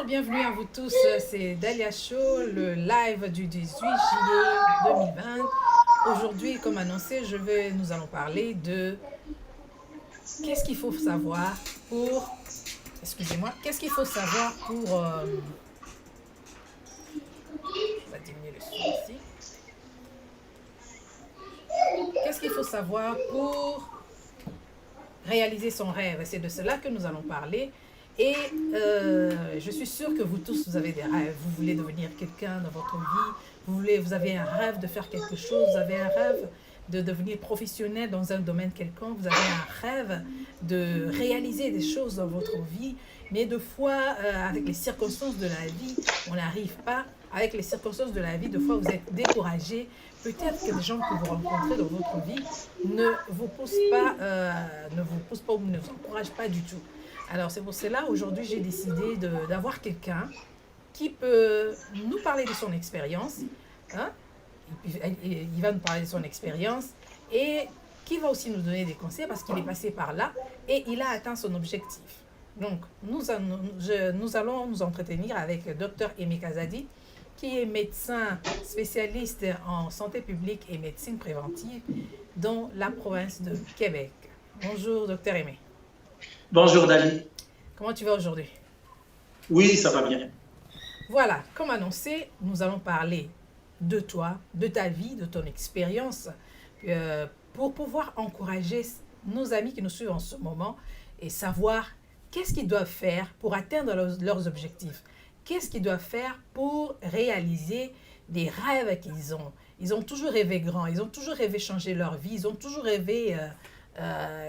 Bienvenue à vous tous. C'est Dalia Show, le live du 18 juillet 2020. Aujourd'hui, comme annoncé, nous allons parler de qu'est-ce qu'il faut savoir pour... Excusez-moi. Qu'est-ce qu'il faut savoir pour... on va diminuer le son ici. Qu'est-ce qu'il faut savoir pour réaliser son rêve? C'est de cela que nous allons parler. Et je suis sûre que vous tous, vous avez des rêves. Vous voulez devenir quelqu'un dans votre vie. Vous avez un rêve de faire quelque chose. Vous avez un rêve de devenir professionnel dans un domaine quelconque. Vous avez un rêve de réaliser des choses dans votre vie. Mais deux fois, avec les circonstances de la vie, on n'arrive pas. Avec les circonstances de la vie, deux fois, vous êtes découragé. Peut-être que les gens que vous rencontrez dans votre vie ne vous poussent pas ou ne vous encouragent pas du tout. Alors, c'est pour cela, aujourd'hui, j'ai décidé d'avoir quelqu'un qui peut nous parler de son expérience. Hein? Il va nous parler de son expérience et qui va aussi nous donner des conseils parce qu'il est passé par là et il a atteint son objectif. Donc, nous allons nous entretenir avec Dr Aimé Kazadi, qui est médecin spécialiste en santé publique et médecine préventive dans la province de Québec. Bonjour, Dr Aimé. Bonjour Dali. Comment tu vas aujourd'hui? Oui, ça va bien. Voilà, comme annoncé, nous allons parler de toi, de ta vie, de ton expérience, pour pouvoir encourager nos amis qui nous suivent en ce moment et savoir qu'est-ce qu'ils doivent faire pour atteindre leurs objectifs. Qu'est-ce qu'ils doivent faire pour réaliser des rêves qu'ils ont. Ils ont toujours rêvé grand, ils ont toujours rêvé changer leur vie, ils ont toujours rêvé...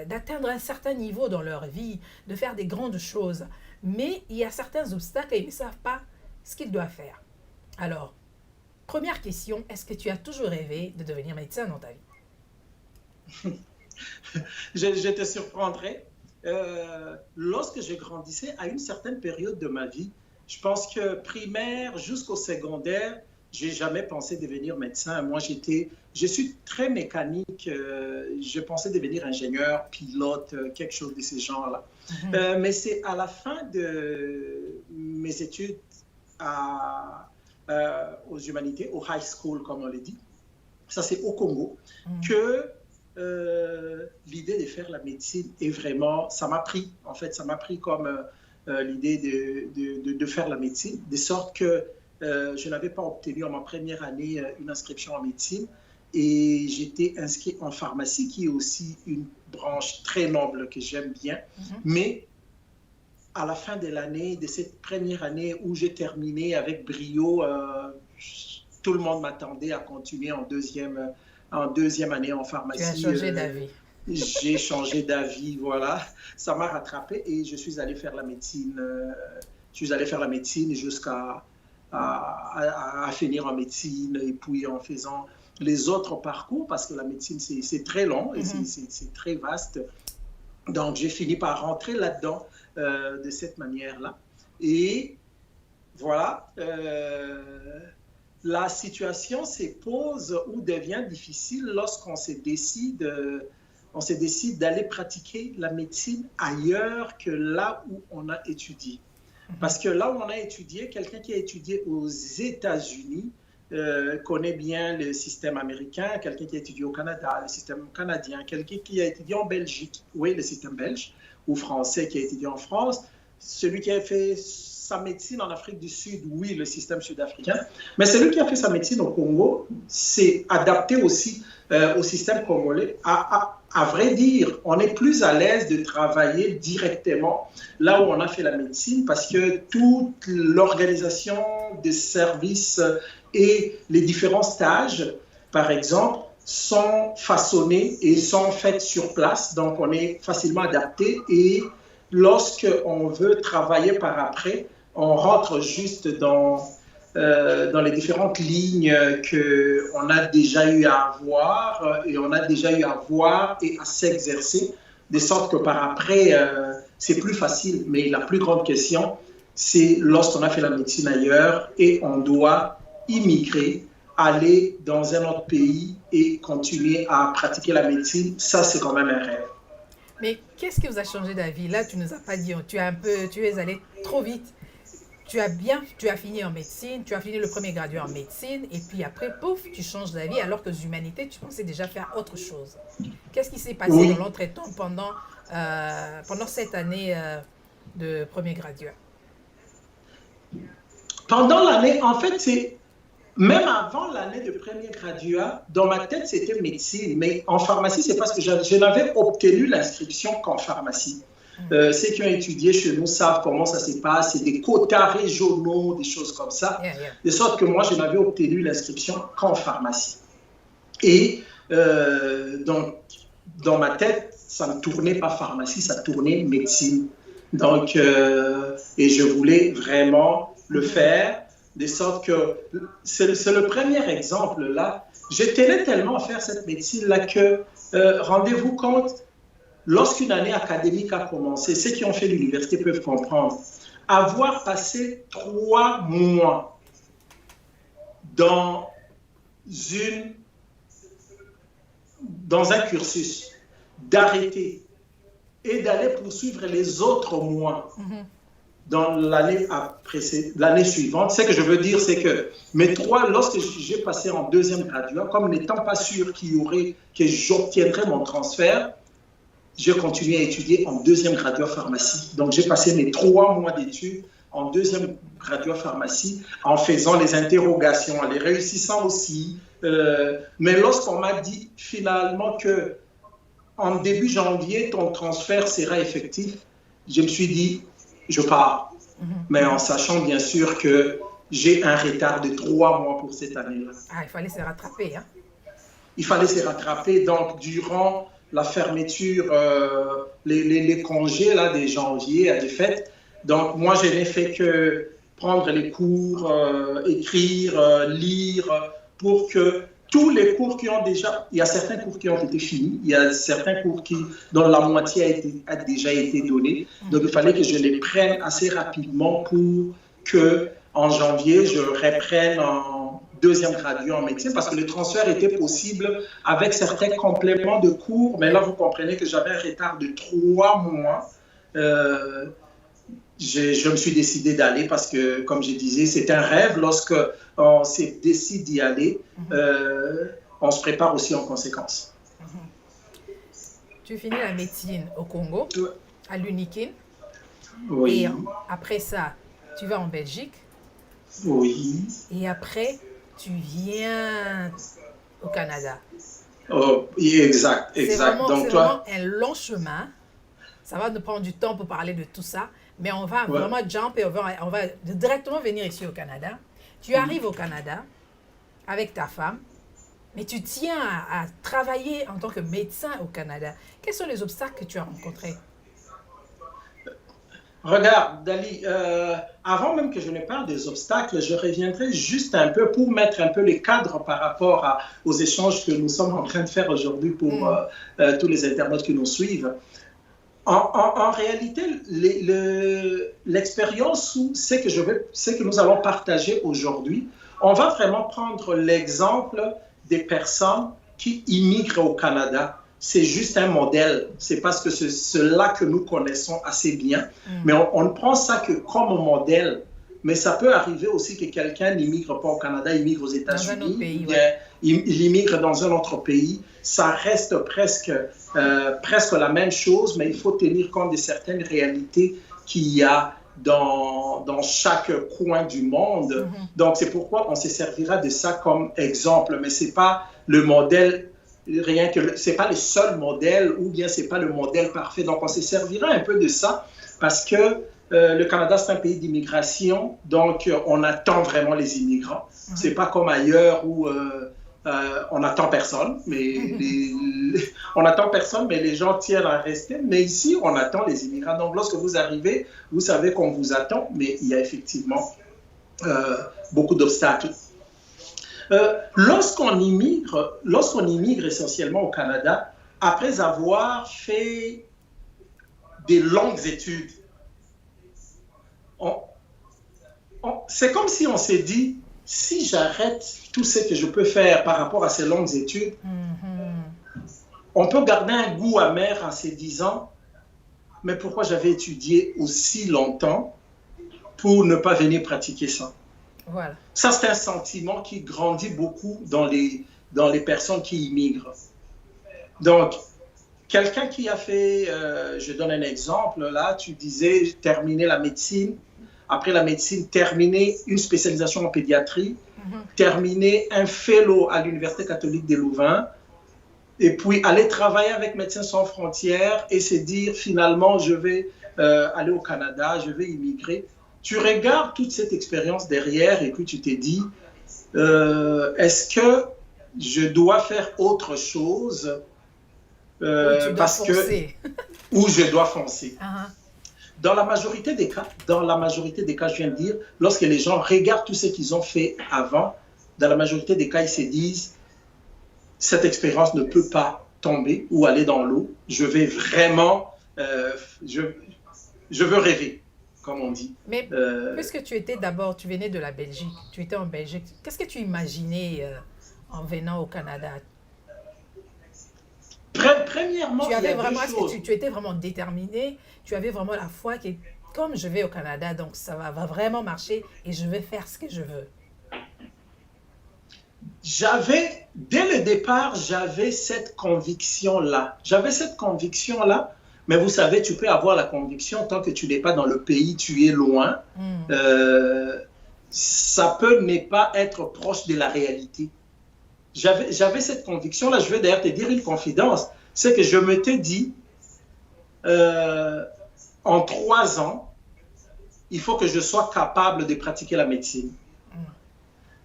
d'atteindre un certain niveau dans leur vie, de faire des grandes choses. Mais il y a certains obstacles et ils ne savent pas ce qu'ils doivent faire. Alors, première question, est-ce que tu as toujours rêvé de devenir médecin dans ta vie? Je te surprendrai. Lorsque je grandissais, à une certaine période de ma vie, je pense que primaire jusqu'au secondaire, j'ai jamais pensé devenir médecin. Moi, je suis très mécanique. Je pensais devenir ingénieur, pilote, quelque chose de ce genre-là. Mais c'est à la fin de mes études aux humanités, au high school, comme on le dit, ça c'est au Congo, que l'idée de faire la médecine est vraiment, ça m'a pris. En fait, ça m'a pris comme l'idée de faire la médecine, de sorte que je n'avais pas obtenu en ma première année une inscription en médecine et j'étais inscrit en pharmacie, qui est aussi une branche très noble que j'aime bien. Mais à la fin de l'année, de cette première année où j'ai terminé avec brio, tout le monde m'attendait à continuer en deuxième année en pharmacie. Tu as changé d'avis. J'ai changé d'avis, voilà. Ça m'a rattrapé et je suis allé faire la médecine. Je suis allé faire la médecine jusqu'à finir en médecine et puis en faisant les autres parcours, parce que la médecine, c'est très long et c'est très vaste. Donc, j'ai fini par rentrer là-dedans de cette manière-là. Et voilà, la situation se pose ou devient difficile lorsqu'on se décide d'aller pratiquer la médecine ailleurs que là où on a étudié. Parce que là où on a étudié, quelqu'un qui a étudié aux États-Unis connaît bien le système américain, quelqu'un qui a étudié au Canada, le système canadien, quelqu'un qui a étudié en Belgique, oui, le système belge, ou français qui a étudié en France, celui qui a fait sa médecine en Afrique du Sud, oui, le système sud-africain, mais celui qui a fait sa médecine au Congo s'est adapté aussi au système congolais. À vrai dire, on est plus à l'aise de travailler directement là où on a fait la médecine, parce que toute l'organisation des services et les différents stages, par exemple, sont façonnés et sont faits sur place. Donc, on est facilement adapté et lorsqu'on veut travailler par après, on rentre juste dans les différentes lignes qu'on a déjà eu à avoir et on a déjà eu à voir et à s'exercer, de sorte que par après, c'est plus facile. Mais la plus grande question, c'est lorsqu'on a fait la médecine ailleurs et on doit immigrer, aller dans un autre pays et continuer à pratiquer la médecine. Ça, c'est quand même un rêve. Mais qu'est-ce qui vous a changé d'avis? Là, tu ne nous as pas dit, tu es allé trop vite. tu as fini en médecine, tu as fini le premier gradué en médecine, et puis après, pouf, tu changes d'avis alors que l'humanité, tu pensais déjà faire autre chose. Qu'est-ce qui s'est passé dans l'entretemps pendant cette année de premier graduat? Pendant l'année, en fait, même avant l'année de premier graduat, dans ma tête, c'était médecine. Mais en pharmacie, c'est parce que je n'avais obtenu l'inscription qu'en pharmacie. Ceux qui ont étudié chez nous savent comment ça se passe. C'est des quotas régionaux, des choses comme ça. De sorte que moi, je n'avais obtenu l'inscription qu'en pharmacie. Et donc, dans ma tête, ça ne tournait pas pharmacie, ça tournait médecine. Donc, et je voulais vraiment le faire, de sorte que c'est le premier exemple là. Je tenais tellement à faire cette médecine-là que, rendez-vous compte, lorsqu'une année académique a commencé, ceux qui ont fait l'université peuvent comprendre, avoir passé 3 mois dans un cursus, d'arrêter et d'aller poursuivre les autres mois dans l'année suivante. Ce que je veux dire, c'est que lorsque j'ai passé en deuxième graduat, comme n'étant pas sûr que j'obtiendrais mon transfert, j'ai continué à étudier en deuxième graduat pharmacie. Donc, j'ai passé mes 3 mois d'études en deuxième graduat pharmacie en faisant les interrogations, en les réussissant aussi. Mais lorsqu'on m'a dit finalement que en début janvier, ton transfert sera effectif, je me suis dit, je pars. Mais en sachant bien sûr que j'ai un retard de 3 mois pour cette année-là. Ah, il fallait se rattraper, hein? Il fallait se rattraper. Donc, durant la fermeture, les congés là, de janvier à des fêtes, donc moi, je n'ai fait que prendre les cours, écrire, lire, pour que tous les cours qui ont déjà... Il y a certains cours qui ont été finis, il y a certains cours dont la moitié a déjà été donnée. Donc, il fallait que je les prenne assez rapidement pour qu'en janvier, je reprenne en deuxième graduat en médecine, parce que le transfert était possible avec certains compléments de cours. Mais là, vous comprenez que j'avais un retard de 3 mois. Je me suis décidé d'aller parce que, comme je disais, c'est un rêve. Lorsqu'on décide d'y aller, on se prépare aussi en conséquence. Tu finis la médecine au Congo, à l'Unikin. Oui. Et après ça, tu vas en Belgique. Oui. Et après, tu viens au Canada. Oh, exact. C'est vraiment un long chemin. Ça va nous prendre du temps pour parler de tout ça. Mais on va vraiment jump et on va directement venir ici au Canada. Tu arrives au Canada avec ta femme, mais tu tiens à travailler en tant que médecin au Canada. Quels sont les obstacles que tu as rencontrés? Regarde, Dali, avant même que je ne parle des obstacles, je reviendrai juste un peu pour mettre un peu les cadres par rapport aux échanges que nous sommes en train de faire aujourd'hui pour tous les internautes qui nous suivent. En réalité, l'expérience ou ce que nous allons partager aujourd'hui, on va vraiment prendre l'exemple des personnes qui immigrent au Canada. C'est juste un modèle. C'est parce que c'est cela que nous connaissons assez bien. Mais on ne prend ça que comme modèle. Mais ça peut arriver aussi que quelqu'un n'immigre pas au Canada, il immigre aux États-Unis, il immigre dans un autre pays. Ça reste presque la même chose, mais il faut tenir compte de certaines réalités qu'il y a dans chaque coin du monde. Donc, c'est pourquoi on se servira de ça comme exemple. Mais ce n'est pas le modèle, ce n'est pas le seul modèle, ou bien ce n'est pas le modèle parfait. Donc, on se servira un peu de ça parce que le Canada, c'est un pays d'immigration, donc on attend vraiment les immigrants. Ce n'est pas comme ailleurs où on n'attend personne, mais on n'attend personne, mais les gens tiennent à rester. Mais ici, on attend les immigrants. Donc, lorsque vous arrivez, vous savez qu'on vous attend, mais il y a effectivement beaucoup d'obstacles. Lorsqu'on immigre essentiellement au Canada, après avoir fait des longues études, c'est comme si on s'est dit, si j'arrête tout ce que je peux faire par rapport à ces longues études, on peut garder un goût amer en se disant, mais pourquoi j'avais étudié aussi longtemps pour ne pas venir pratiquer ça. Voilà. Ça, c'est un sentiment qui grandit beaucoup dans les personnes qui immigrent. Donc, quelqu'un qui a fait, je donne un exemple, là, tu disais terminer la médecine, après la médecine, terminer une spécialisation en pédiatrie, terminer un fellow à l'Université catholique de Louvain, et puis aller travailler avec Médecins sans frontières et se dire finalement, je vais aller au Canada, je vais immigrer. Tu regardes toute cette expérience derrière et puis tu te dis, est-ce que je dois faire autre chose parce que où je dois foncer. Dans la majorité des cas, je viens de dire, lorsque les gens regardent tout ce qu'ils ont fait avant, dans la majorité des cas, ils se disent, cette expérience ne peut pas tomber ou aller dans l'eau. Je vais vraiment, je veux rêver, comme on dit. Mais puisque tu venais de la Belgique, tu étais en Belgique, qu'est-ce que tu imaginais en venant au Canada? Premièrement, tu avais vraiment, tu étais vraiment déterminé, tu avais vraiment la foi que comme je vais au Canada, donc ça va vraiment marcher et je vais faire ce que je veux. Dès le départ, j'avais cette conviction-là. Mais vous savez, tu peux avoir la conviction tant que tu n'es pas dans le pays, tu es loin. Ça peut ne pas être proche de la réalité. J'avais cette conviction-là. Je vais d'ailleurs te dire une confidence. C'est que je m'étais dit, en 3 ans, il faut que je sois capable de pratiquer la médecine.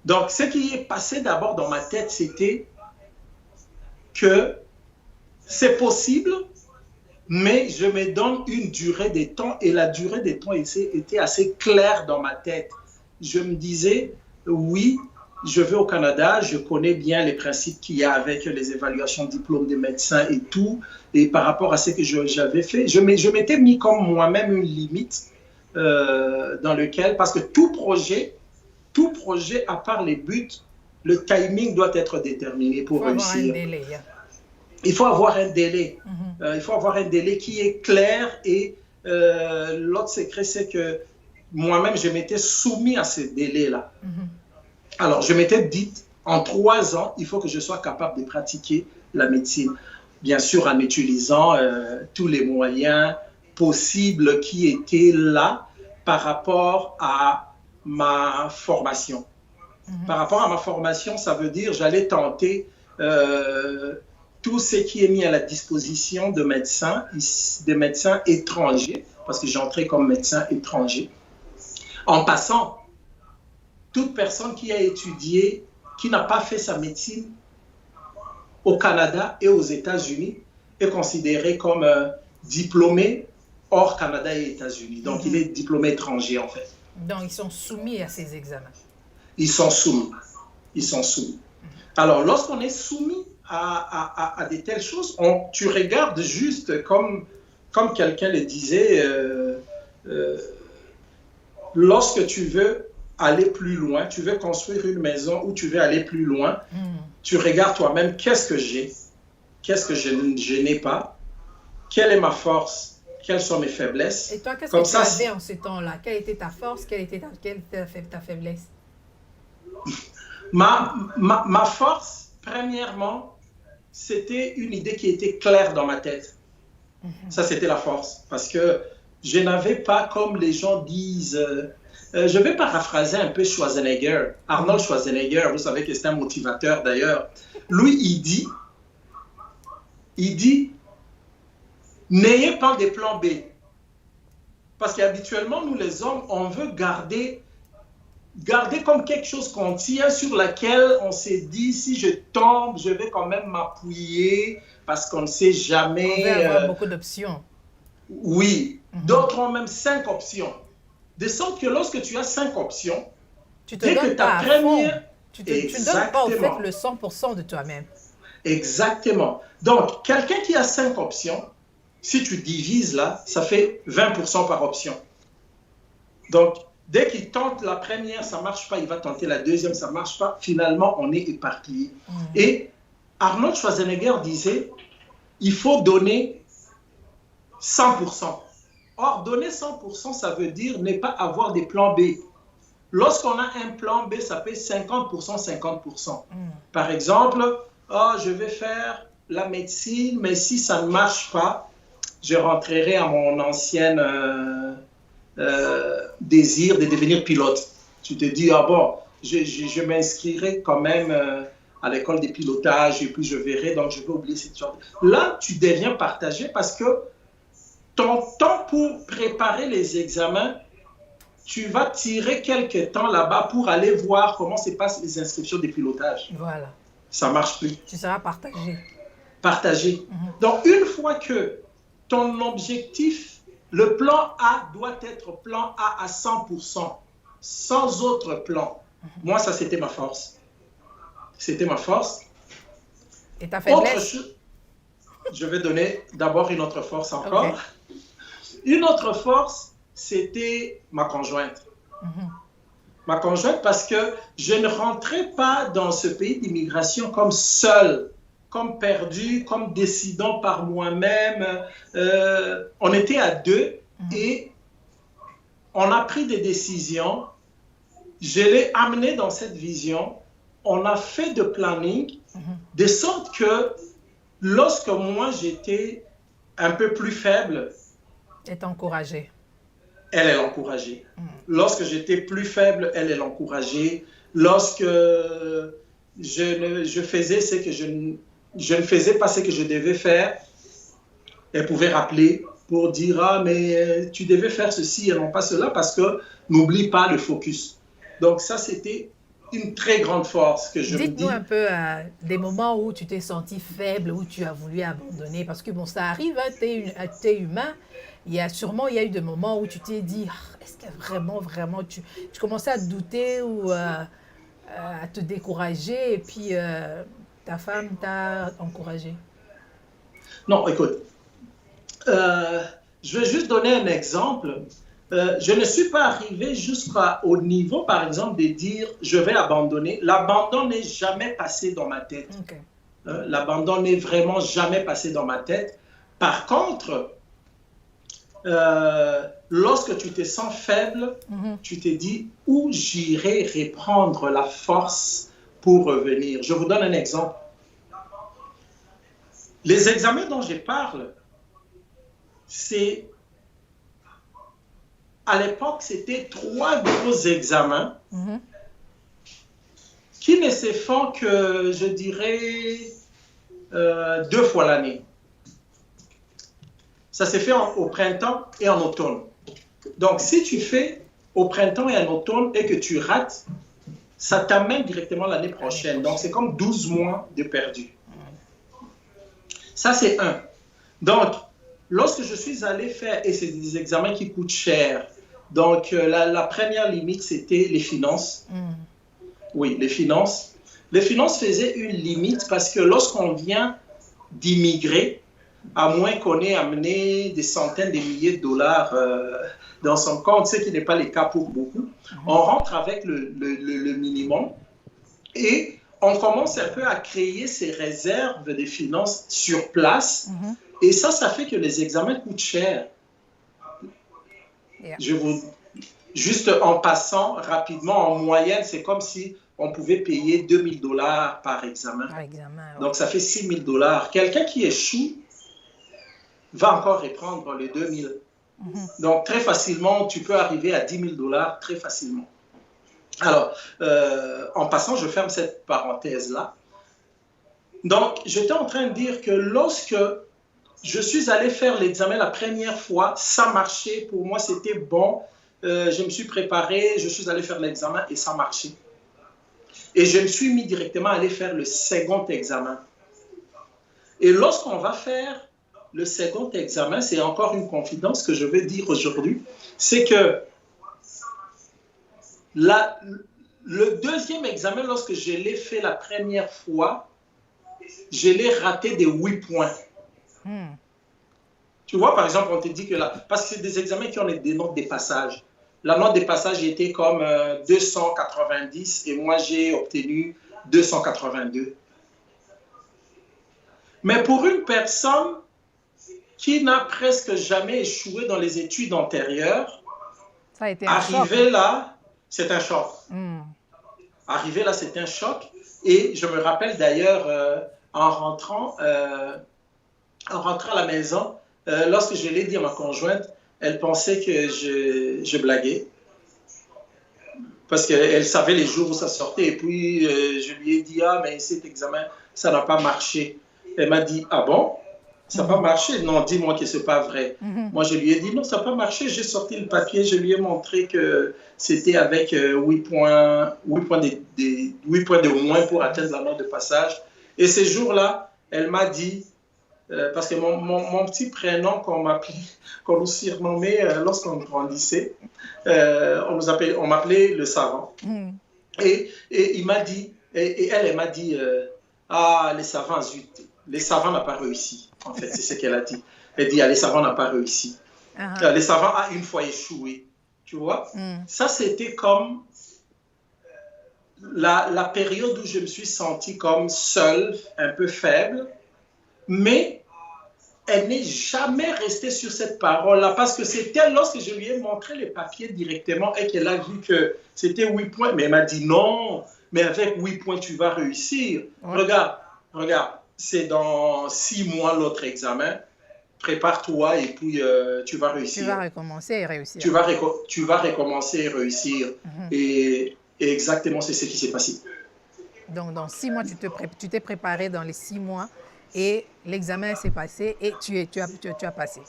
Donc, ce qui est passé d'abord dans ma tête, c'était que c'est possible, mais je me donne une durée de temps et la durée de temps était assez claire dans ma tête. Je me disais, oui, je vais au Canada, je connais bien les principes qu'il y a avec les évaluations de diplôme des médecins et tout, et par rapport à ce que j'avais fait, je m'étais mis comme moi-même une limite dans lequel, parce que tout projet, à part les buts, le timing doit être déterminé pour réussir. Il faut avoir un délai. Il faut avoir un délai qui est clair et l'autre secret, c'est que moi-même, je m'étais soumis à ce délai-là. Alors, je m'étais dit, en 3 ans, il faut que je sois capable de pratiquer la médecine. Bien sûr, en utilisant tous les moyens possibles qui étaient là par rapport à ma formation. Par rapport à ma formation, ça veut dire j'allais tenter tout ce qui est mis à la disposition de médecins étrangers, parce que j'entrais comme médecin étranger. En passant, toute personne qui a étudié, qui n'a pas fait sa médecine au Canada et aux États-Unis, est considérée comme diplômé hors Canada et États-Unis. Donc, il est diplômé étranger, en fait. Donc, ils sont soumis à ces examens. Ils sont soumis. Alors, lorsqu'on est soumis à de telles choses, tu regardes juste comme quelqu'un le disait, lorsque tu veux aller plus loin, tu veux construire une maison ou tu veux aller plus loin, tu regardes toi-même, qu'est-ce que j'ai, qu'est-ce que je n'ai pas, quelle est ma force, quelles sont mes faiblesses. Et toi, qu'est-ce que tu avais en ce temps-là? Quelle était ta force, quelle était ta faiblesse? Ma force, premièrement, c'était une idée qui était claire dans ma tête. Ça, c'était la force. Parce que je n'avais pas, comme les gens disent, je vais paraphraser un peu Schwarzenegger. Arnold Schwarzenegger, vous savez que c'est un motivateur d'ailleurs. Lui, il dit, n'ayez pas de plan B. Parce qu'habituellement, nous les hommes, on veut garder comme quelque chose qu'on tient, sur laquelle on s'est dit, si je tombe, je vais quand même m'appuyer, parce qu'on ne sait jamais. On veut avoir beaucoup d'options. Oui. D'autres ont même 5 options. De sorte que lorsque tu as 5 options, tu te donnes pas à fond. Tu ne donnes pas au fait le 100% de toi-même. Exactement. Donc, quelqu'un qui a 5 options, si tu divises là, ça fait 20% par option. Donc, dès qu'il tente la première, ça ne marche pas, il va tenter la deuxième, ça ne marche pas. Finalement, on est éparpillé. Et Arnold Schwarzenegger disait, il faut donner 100%. Or, donner 100%, ça veut dire ne pas avoir des plans B. Lorsqu'on a un plan B, ça fait 50%, 50%. Par exemple, oh, je vais faire la médecine, mais si ça ne marche pas, je rentrerai à mon ancien désir de devenir pilote. Tu te dis, ah bon, je m'inscrirai quand même à l'école de pilotage et puis je verrai, donc je vais oublier cette chose. Là, tu deviens partagé parce que ton temps pour préparer les examens, tu vas tirer quelques temps là-bas pour aller voir comment se passent les inscriptions de pilotage. Voilà. Ça ne marche plus. Tu seras partagé. Partagé. Donc, une fois que ton objectif, le plan A doit être plan A à 100%, sans autre plan. Moi, ça, c'était ma force. C'était ma force. Et ta faiblesse? Je vais donner d'abord une autre force encore. Okay. Une autre force, c'était ma conjointe. Ma conjointe, parce que je ne rentrais pas dans ce pays d'immigration comme seul, comme perdu, comme décidant par moi-même. On était à deux et on a pris des décisions. Je l'ai amené dans cette vision. On a fait de planning de sorte que lorsque moi j'étais un peu plus faible, elle t'encourageait. Elle l'encourageait. Lorsque j'étais plus faible, elle l'encourageait. Lorsque je faisais ce que je ne faisais pas ce que je devais faire, elle pouvait rappeler pour dire « Ah, mais tu devais faire ceci et non pas cela parce que n'oublie pas le focus. » Donc ça, c'était une très grande force que je me dis. Dites-nous un peu des moments où tu t'es senti faible, où tu as voulu abandonner. Parce que bon, ça arrive, hein, tu es humain. Il y a eu des moments où tu t'es dit, est-ce que vraiment, tu commençais à te douter ou à te décourager et puis ta femme t'a encouragé? Non, écoute, je vais juste donner un exemple. Je ne suis pas arrivé jusqu'au niveau, par exemple, de dire je vais abandonner. L'abandon n'est jamais passé dans ma tête. Okay. L'abandon n'est vraiment jamais passé dans ma tête. Par contre, lorsque tu te sens faible, tu te dis où j'irai reprendre la force pour revenir. Je vous donne un exemple. Les examens dont je parle, c'est à l'époque, c'était 3 gros examens qui ne se font que, je dirais, 2 fois l'année. Ça se fait au printemps et en automne. Donc, si tu fais au printemps et en automne et que tu rates, ça t'amène directement l'année prochaine. Donc, c'est comme 12 mois de perdu. Ça, c'est un. Donc, lorsque je suis allé faire, et c'est des examens qui coûtent cher, donc la première limite, c'était les finances. Oui, les finances. Les finances faisaient une limite parce que lorsqu'on vient d'immigrer, à moins qu'on ait amené des centaines de milliers de dollars dans son compte, ce qui n'est pas le cas pour beaucoup, on rentre avec le minimum et on commence un peu à créer ces réserves de finances sur place. Et ça fait que les examens coûtent cher. Yeah. Juste en passant rapidement, en moyenne, c'est comme si on pouvait payer 2000 $ par examen. Ouais. Donc, ça fait 6000 $. Quelqu'un qui échoue va encore reprendre les 2000. Donc, très facilement, tu peux arriver à 10 000 $ très facilement. Alors, en passant, je ferme cette parenthèse-là. Donc, j'étais en train de dire que lorsque je suis allé faire l'examen la première fois, ça marchait. Pour moi, c'était bon. Je me suis préparé, je suis allé faire l'examen et ça marchait. Et je me suis mis directement à aller faire le second examen. Et lorsqu'on va faire le second examen, c'est encore une confidence que je vais dire aujourd'hui, c'est que le deuxième examen, lorsque je l'ai fait la première fois, je l'ai raté de 8 points. Tu vois, par exemple, on te dit que là, parce que c'est des examens qui ont des notes de passage. La note de passage était comme 290 et moi, j'ai obtenu 282. Mais pour une personne qui n'a presque jamais échoué dans les études antérieures, ça a été un choc. Arrivé là, c'est un choc. Arrivé là, c'est un choc. Et je me rappelle d'ailleurs, en rentrant à la maison, lorsque je l'ai dit à ma conjointe, elle pensait que je blaguais. Parce qu'elle savait les jours où ça sortait. Et puis, je lui ai dit, ah, mais cet examen, ça n'a pas marché. Elle m'a dit, ah bon? Ça n'a pas marché? Non, dis-moi que ce n'est pas vrai. Moi, je lui ai dit, non, ça n'a pas marché. J'ai sorti le papier, je lui ai montré que c'était avec 8 points de moins pour atteindre la note de passage. Et ces jours-là, elle m'a dit, parce que mon petit prénom qu'on nous surnommait lorsqu'on grandissait, on m'appelait le savant. Et il m'a dit, et elle m'a dit, ah, les savants, zut, les savants n'ont pas réussi. En fait, c'est ce qu'elle a dit. Elle dit, ah, les savants n'ont pas réussi. Les savants ont une fois échoué. Tu vois? Ça, c'était comme la période où je me suis senti comme seul, un peu faible, mais elle n'est jamais restée sur cette parole-là, parce que c'était lorsque je lui ai montré les papiers directement et qu'elle a vu que c'était 8 points, mais elle m'a dit non, mais avec 8 points, tu vas réussir. Ouais. Regarde, c'est dans 6 mois l'autre examen, prépare-toi et puis tu vas réussir. Tu vas recommencer et réussir. Tu vas recommencer et réussir. Et exactement, c'est ce qui s'est passé. Donc, dans 6 mois, tu t'es préparé dans les 6 mois et l'examen s'est passé et tu as passé.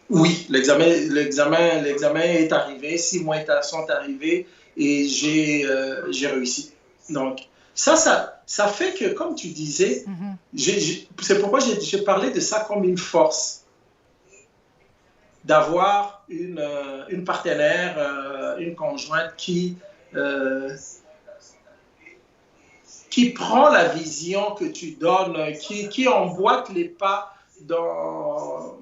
Oui, l'examen est arrivé, 6 mois sont arrivés et j'ai réussi. Donc, ça fait que, comme tu disais, c'est pourquoi j'ai parlé de ça comme une force. D'avoir une partenaire, une conjointe qui prend la vision que tu donnes, qui emboîte les pas dans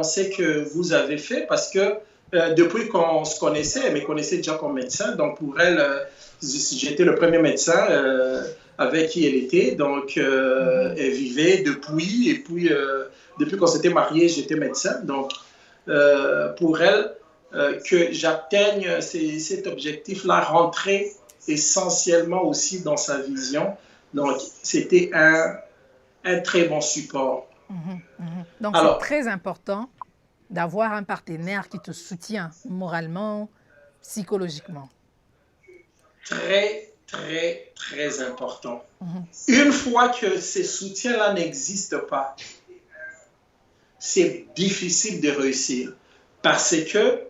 ce que vous avez fait, parce que depuis qu'on se connaissait, elle me connaissait déjà comme médecin, donc pour elle, j'étais le premier médecin avec qui elle était, donc elle vivait depuis, et puis depuis qu'on s'était mariés, j'étais médecin, donc pour elle, que j'atteigne cet objectif-là, rentrer essentiellement aussi dans sa vision. Donc, c'était un très bon support. Donc, c'est très important d'avoir un partenaire qui te soutient moralement, psychologiquement. Très, très, très important. Une fois que ces soutiens-là n'existent pas, c'est difficile de réussir. Parce que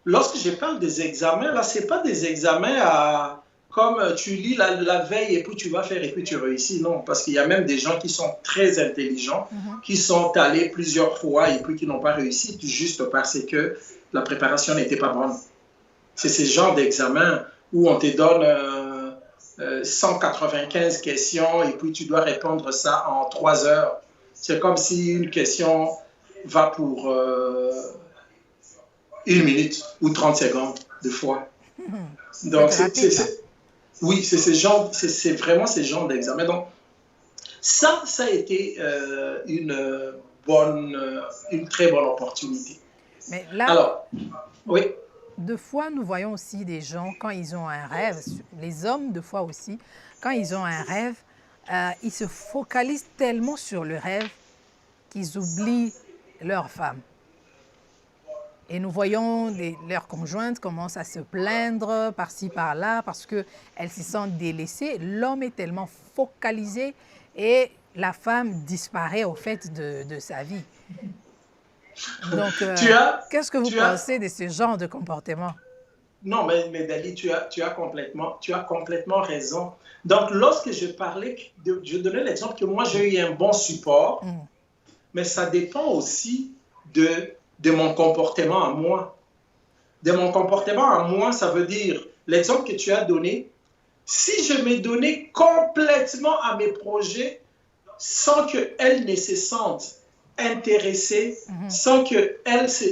lorsque je parle des examens, là, ce n'est pas des examens comme tu lis la veille et puis tu vas faire et puis tu réussis. Non, parce qu'il y a même des gens qui sont très intelligents, qui sont allés plusieurs fois et puis qui n'ont pas réussi juste parce que la préparation n'était pas bonne. C'est ce genre d'examen où on te donne 195 questions et puis tu dois répondre ça en 3 heures. C'est comme si une question va pour 1 minute ou 30 secondes de fois. Donc, oui, c'est vraiment ce genre d'examen. Donc, ça a été une très bonne opportunité. Mais là, alors, oui. Deux fois, nous voyons aussi des gens, quand ils ont un rêve, les hommes, deux fois aussi, quand ils ont un rêve, ils se focalisent tellement sur le rêve qu'ils oublient leur femme. Et nous voyons leurs conjointes commencent à se plaindre par-ci, par-là, parce qu'elles se sentent délaissées. L'homme est tellement focalisé et la femme disparaît au fait de sa vie. Donc, qu'est-ce que vous pensez de ce genre de comportement? Non, mais Dali, tu as complètement raison. Donc, lorsque je parlais, je donnais l'exemple que moi, j'ai eu un bon support, mais ça dépend aussi de mon comportement à moi. De mon comportement à moi, ça veut dire, l'exemple que tu as donné, si je me donnais complètement à mes projets sans qu'elle ne se sente intéressée, sans qu'elle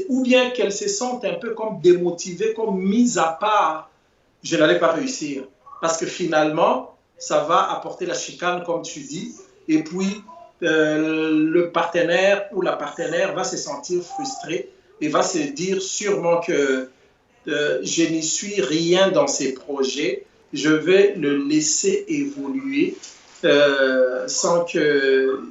ou bien qu'elle se sente un peu comme démotivée, comme mise à part, je n'allais pas réussir. Parce que finalement, ça va apporter la chicane, comme tu dis, et puis le partenaire ou la partenaire va se sentir frustré et va se dire sûrement que je n'y suis rien dans ces projets, je vais le laisser évoluer sans qu'il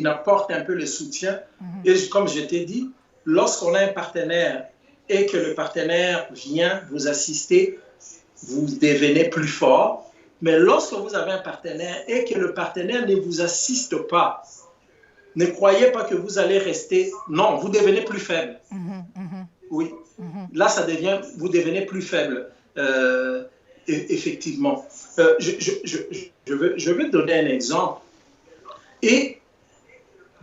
apporte un peu le soutien. Et comme je t'ai dit, lorsqu'on a un partenaire et que le partenaire vient vous assister, vous devenez plus fort. Mais lorsque vous avez un partenaire et que le partenaire ne vous assiste pas, ne croyez pas que vous allez rester... Non, vous devenez plus faible. Oui. Là, ça devient... Vous devenez plus faible. Effectivement. Je vais donner un exemple. Et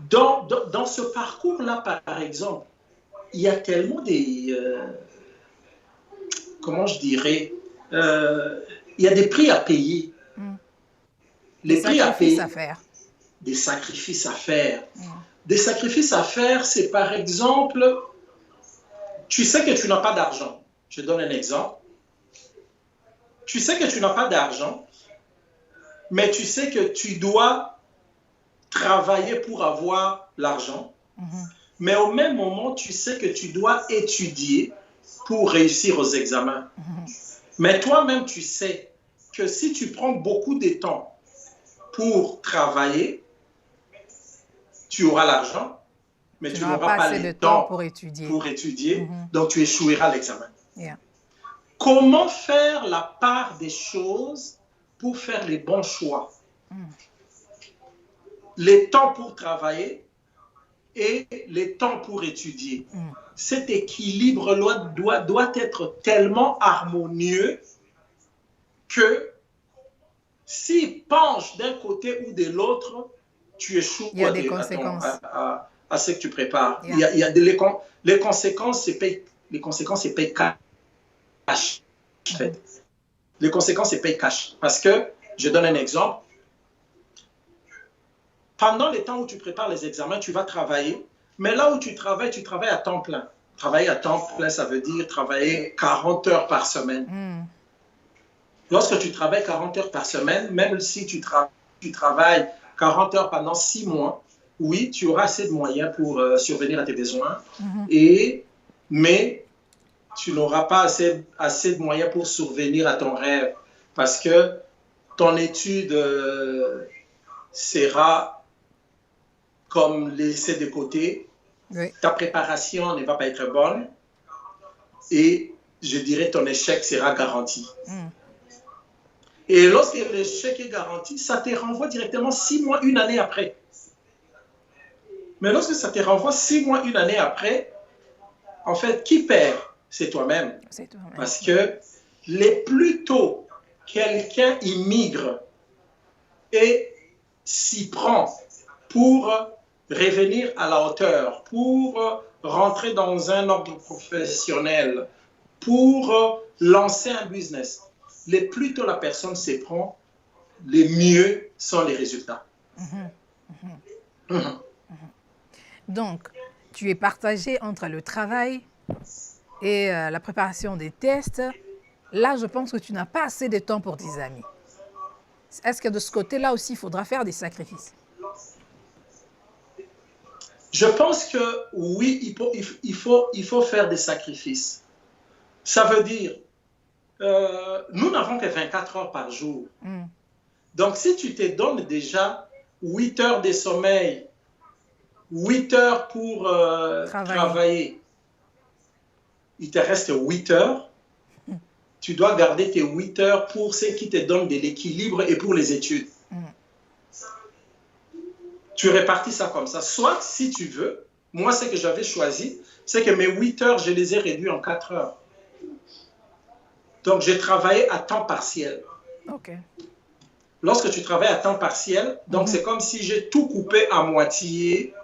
dans ce parcours-là, par exemple, il y a tellement des... comment je dirais il y a des prix à payer. Les prix à payer. Des sacrifices à faire. Des sacrifices à faire, c'est par exemple, tu sais que tu n'as pas d'argent. Je donne un exemple. Tu sais que tu n'as pas d'argent, mais tu sais que tu dois travailler pour avoir l'argent. Mais au même moment, tu sais que tu dois étudier pour réussir aux examens. Mais toi-même, tu sais que si tu prends beaucoup de temps pour travailler, tu auras l'argent, mais tu n'auras pas le temps pour étudier, donc tu échoueras à l'examen. Comment faire la part des choses pour faire les bons choix? Les temps pour travailler et les temps pour étudier. Cet équilibre doit être tellement harmonieux que s'il penche d'un côté ou de l'autre, tu échoues il y a des conséquences. À ce que tu prépares. Il y a les conséquences, c'est paye cash. En fait. Les conséquences, c'est paye cash. Parce que, je donne un exemple, pendant les temps où tu prépares les examens, tu vas travailler, mais là où tu travailles à temps plein. Travailler à temps plein, ça veut dire travailler 40 heures par semaine. Lorsque tu travailles 40 heures par semaine, même si tu travailles 40 heures pendant 6 mois, oui, tu auras assez de moyens pour survenir à tes besoins, mais tu n'auras pas assez de moyens pour survenir à ton rêve parce que ton étude sera comme laissée de côté, ta préparation ne va pas être bonne et je dirais ton échec sera garanti. Et lorsque l'échec est garanti, ça te renvoie directement 6 mois, 1 année après. Mais lorsque ça te renvoie 6 mois, 1 année après, en fait, qui perd? C'est toi-même. Parce que les plus tôt quelqu'un immigre et s'y prend pour revenir à la hauteur, pour rentrer dans un ordre professionnel, pour lancer un business, les plus tôt la personne s'y prend, les mieux sont les résultats. Donc, tu es partagé entre le travail et la préparation des tests. Là, je pense que tu n'as pas assez de temps pour tes amis. Est-ce que de ce côté-là aussi, il faudra faire des sacrifices? Je pense que oui, il faut faire des sacrifices. Ça veut dire, nous n'avons que 24 heures par jour. Donc, si tu te donnes déjà 8 heures de sommeil, 8 heures pour travailler, il te reste 8 heures. Tu dois garder tes 8 heures pour ce qui te donne de l'équilibre et pour les études. Tu répartis ça comme ça. Soit, si tu veux, moi, ce que j'avais choisi, c'est que mes 8 heures, je les ai réduits en 4 heures. Donc, j'ai travaillé à temps partiel. Lorsque tu travailles à temps partiel, donc c'est comme si j'ai tout coupé à moitié.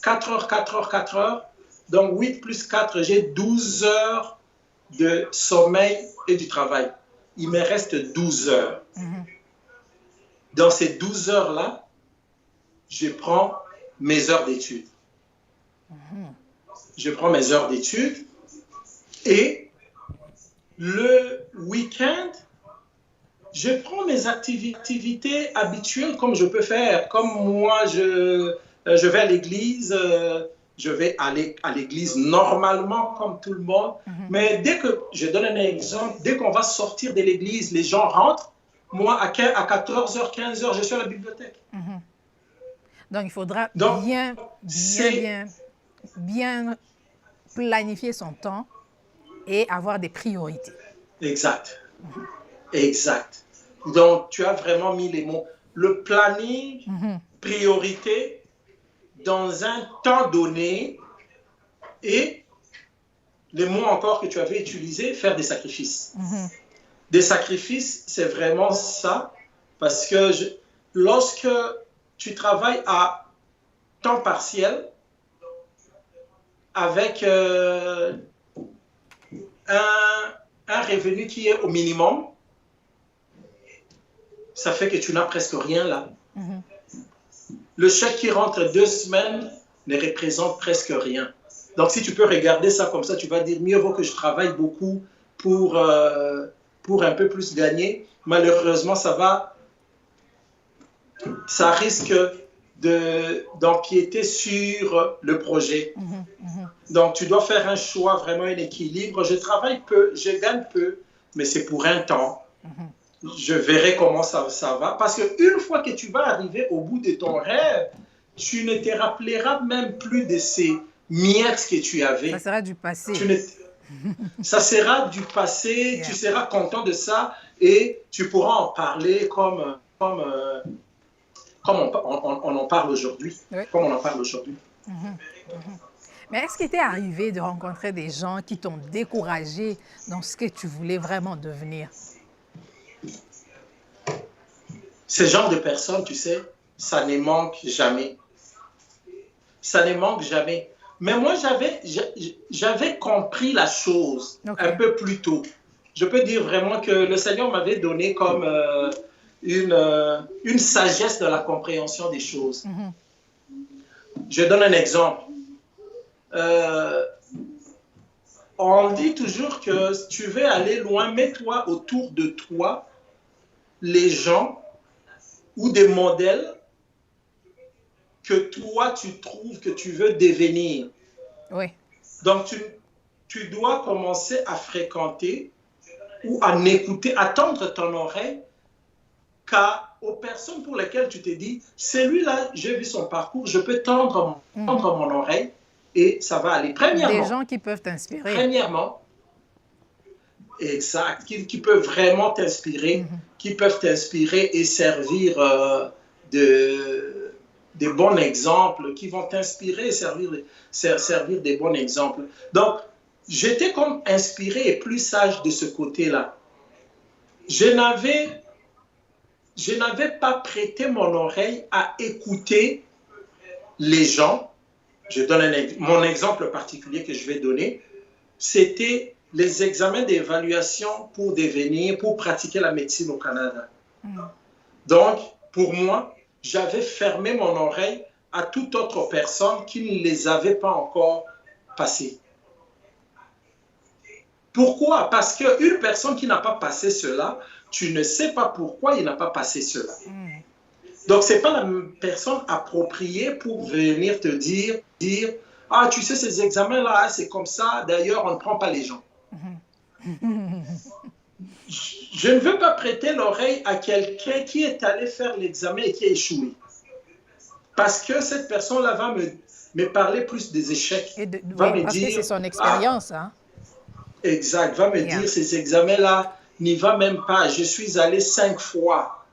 4 heures, 4 heures, 4 heures. Donc, 8 plus 4, j'ai 12 heures de sommeil et du travail. Il me reste 12 heures. Dans ces 12 heures-là, je prends mes heures d'études. Je prends mes heures d'études et le week-end, je prends mes activités habituelles comme je peux faire. Comme moi, je vais à l'église, je vais aller à l'église normalement comme tout le monde. Mais dès que, je donne un exemple, dès qu'on va sortir de l'église, les gens rentrent. Moi, à 14h, 15h, je suis à la bibliothèque. Donc, il faudra Donc, bien planifier son temps et avoir des priorités. Exact. Exact. Donc, tu as vraiment mis les mots. Le planning, priorité, dans un temps donné, et les mots encore que tu avais utilisés, faire des sacrifices. Des sacrifices, c'est vraiment ça, parce que lorsque tu travailles à temps partiel, avec un revenu qui est au minimum, ça fait que tu n'as presque rien là. Le chèque qui rentre 2 semaines ne représente presque rien. Donc, si tu peux regarder ça comme ça, tu vas dire, mieux vaut que je travaille beaucoup pour un peu plus gagner. Malheureusement, ça risque d'empiéter sur le projet. Donc, tu dois faire un choix, vraiment un équilibre. Je travaille peu, je gagne peu, mais c'est pour un temps. Je verrai comment ça va. Parce qu'une fois que tu vas arriver au bout de ton rêve, tu ne te rappelleras même plus de ces miettes que tu avais. Ça sera du passé. Ça sera du passé, tu seras content de ça et tu pourras en parler comme on en parle aujourd'hui. Comme on en parle aujourd'hui. Mais est-ce qu'il t'est arrivé de rencontrer des gens qui t'ont découragé dans ce que tu voulais vraiment devenir? Ce genre de personnes, tu sais, ça ne manque jamais. Ça ne manque jamais. Mais moi, j'avais compris la chose un peu plus tôt. Je peux dire vraiment que le Seigneur m'avait donné comme une sagesse de la compréhension des choses. Je donne un exemple. On dit toujours que si tu veux aller loin, mets-toi autour de toi les gens ou des modèles que toi, tu trouves que tu veux devenir. Oui. Donc, tu dois commencer à fréquenter ou à écouter, à tendre ton oreille aux personnes pour lesquelles tu te dis, celui-là, j'ai vu son parcours, je peux tendre mon oreille et ça va aller. Premièrement, des gens qui peuvent t'inspirer. Premièrement, exact, qui peuvent vraiment t'inspirer, qui peuvent t'inspirer et servir des bons exemples, qui vont t'inspirer et servir des bons exemples. Donc, j'étais comme inspiré et plus sage de ce côté-là. Je n'avais pas prêté mon oreille à écouter les gens. Je donne mon exemple particulier que je vais donner. C'était les examens d'évaluation pour pratiquer la médecine au Canada. Donc, pour moi, j'avais fermé mon oreille à toute autre personne qui ne les avait pas encore passées. Pourquoi? Parce qu'une personne qui n'a pas passé cela, tu ne sais pas pourquoi il n'a pas passé cela. Donc, ce n'est pas la personne appropriée pour venir te dire ah, tu sais, ces examens-là, c'est comme ça, d'ailleurs, on ne prend pas les gens. Je ne veux pas prêter l'oreille à quelqu'un qui est allé faire l'examen et qui a échoué. Parce que cette personne-là va me parler plus des échecs. Parce que c'est son expérience. Exact. Va me dire, ces examens-là, n'y va même pas. Je suis allé 5 fois.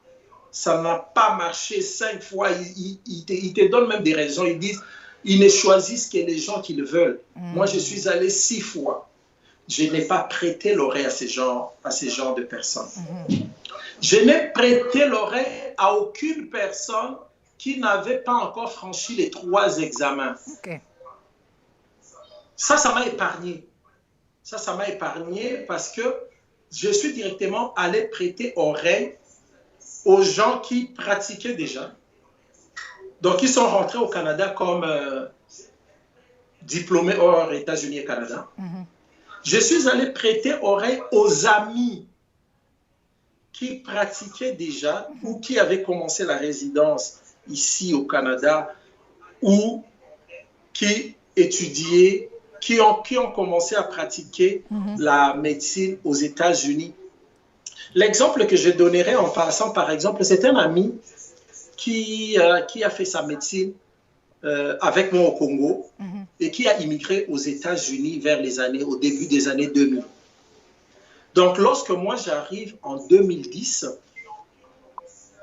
Ça n'a pas marché 5 fois. Ils te donnent même des raisons. Ils disent, ils ne choisissent que les gens qu'ils veulent. Moi, je suis allé 6 fois. Je n'ai pas prêté l'oreille à ces genres de personnes. Je n'ai prêté l'oreille à aucune personne qui n'avait pas encore franchi les 3 examens. Ça m'a épargné. Ça m'a épargné parce que je suis directement allé prêter oreille aux gens qui pratiquaient déjà. Donc, ils sont rentrés au Canada comme diplômés hors États-Unis et Canada. Je suis allé prêter oreille aux amis qui pratiquaient déjà ou qui avaient commencé la résidence ici au Canada ou qui étudiaient, qui ont commencé à pratiquer la médecine aux États-Unis. L'exemple que je donnerai en passant, par exemple, c'est un ami qui a fait sa médecine avec moi au Congo et qui a immigré aux États-Unis au début des années 2000. Donc, lorsque moi j'arrive en 2010,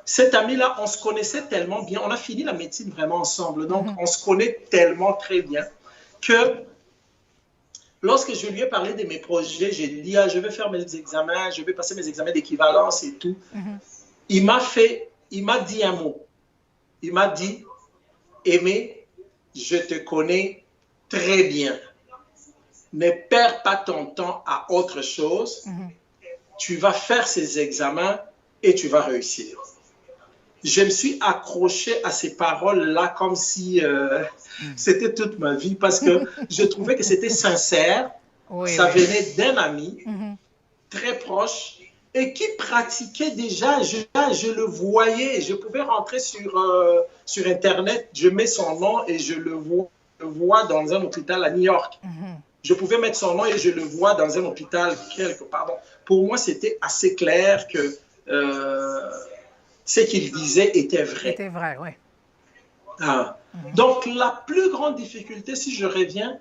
cet ami-là, on se connaissait tellement bien, on a fini la médecine vraiment ensemble, donc on se connaît tellement très bien que lorsque je lui ai parlé de mes projets, j'ai dit, je vais faire mes examens, je vais passer mes examens d'équivalence et tout. Il m'a dit un mot. Il m'a dit, Aimé, je te connais très bien. Ne perds pas ton temps à autre chose. Tu vas faire ces examens et tu vas réussir. Je me suis accroché à ces paroles-là comme si c'était toute ma vie parce que je trouvais que c'était sincère. Ça venait d'un ami très proche et qui pratiquait déjà. Je le voyais. Je pouvais rentrer sur Internet, je mets son nom et je le vois dans un hôpital à New York. Je pouvais mettre son nom et je le vois dans un hôpital quelque part. Bon, pour moi, c'était assez clair que ce qu'il disait était vrai. C'était vrai, oui. Donc, la plus grande difficulté, si je reviens,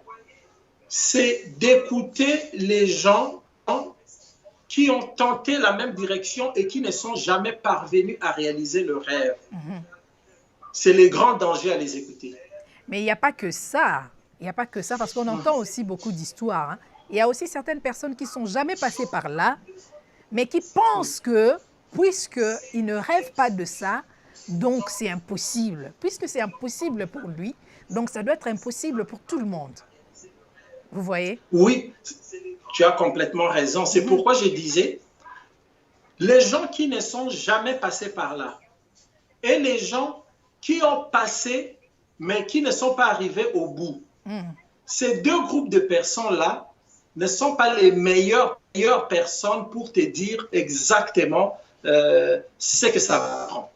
c'est d'écouter les gens qui ont tenté la même direction et qui ne sont jamais parvenus à réaliser le rêve. C'est le grand danger à les écouter. Mais il n'y a pas que ça. Il n'y a pas que ça, parce qu'on entend aussi beaucoup d'histoires. Il y a aussi certaines personnes qui ne sont jamais passées par là, mais qui pensent que, puisqu'ils ne rêvent pas de ça, donc c'est impossible. Puisque c'est impossible pour lui, donc ça doit être impossible pour tout le monde. Vous voyez? Oui, tu as complètement raison. C'est pourquoi je disais, les gens qui ne sont jamais passés par là et les gens qui ont passé, mais qui ne sont pas arrivés au bout. Ces deux groupes de personnes-là ne sont pas les meilleures personnes pour te dire exactement ce que ça prend.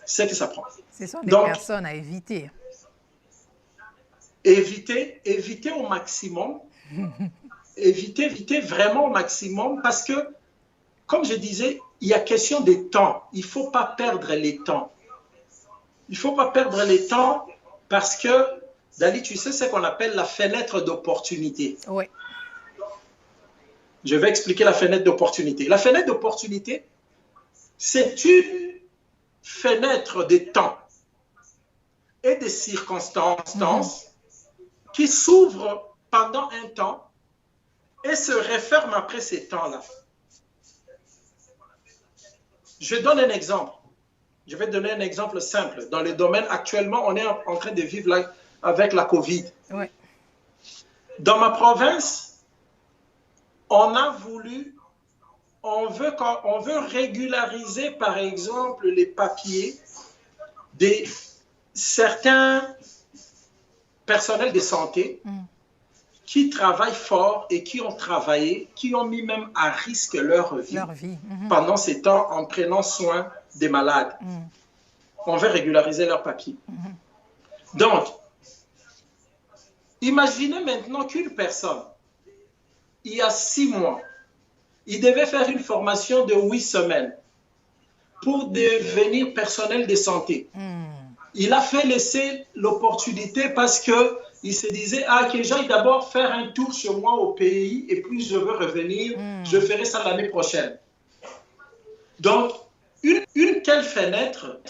Ce sont des personnes à éviter. Éviter au maximum. éviter vraiment au maximum parce que, comme je disais, il y a question de temps. Il ne faut pas perdre les temps. Il ne faut pas perdre les temps parce que, Dali, tu sais ce qu'on appelle la fenêtre d'opportunité. Oui. Je vais expliquer la fenêtre d'opportunité. La fenêtre d'opportunité, c'est une fenêtre de temps et de circonstances qui s'ouvre pendant un temps et se referme après ces temps-là. Je donne un exemple. Je vais donner un exemple simple. Dans le domaine, actuellement, on est en train de vivre avec la COVID. Oui. Dans ma province, on veut régulariser, par exemple, les papiers de certains personnels de santé qui travaillent fort et qui ont travaillé, qui ont mis même à risque leur vie, pendant ces temps en prenant soin des malades. On veut régulariser leurs papiers. Donc, imaginez maintenant qu'une personne, il y a 6 mois, il devait faire une formation de 8 semaines pour devenir personnel de santé. Il a fait laisser l'opportunité parce qu'il se disait, que j'aille d'abord faire un tour chez moi au pays et puis je veux revenir, je ferai ça l'année prochaine. Donc, une telle fenêtre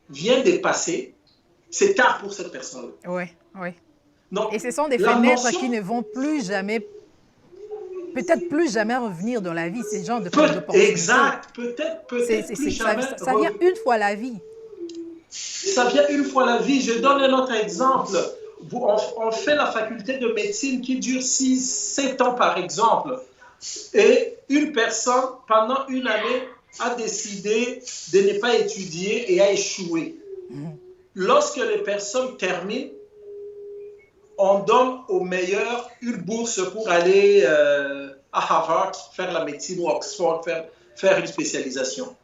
vient de passer, c'est tard pour cette personne. Oui, oui. Donc, et ce sont des fenêtres qui ne vont plus jamais, peut-être plus jamais revenir dans la vie, ces genres de fenêtres d'opportunité. Exact, peut-être plus jamais. Ça vient une fois la vie. Ça vient une fois la vie. Je donne un autre exemple. On fait la faculté de médecine qui dure 6-7 ans, par exemple. Et une personne, pendant une année, a décidé de ne pas étudier et a échoué. Lorsque les personnes terminent, on donne aux meilleurs une bourse pour aller à Harvard, faire la médecine, ou Oxford, faire faire une spécialisation.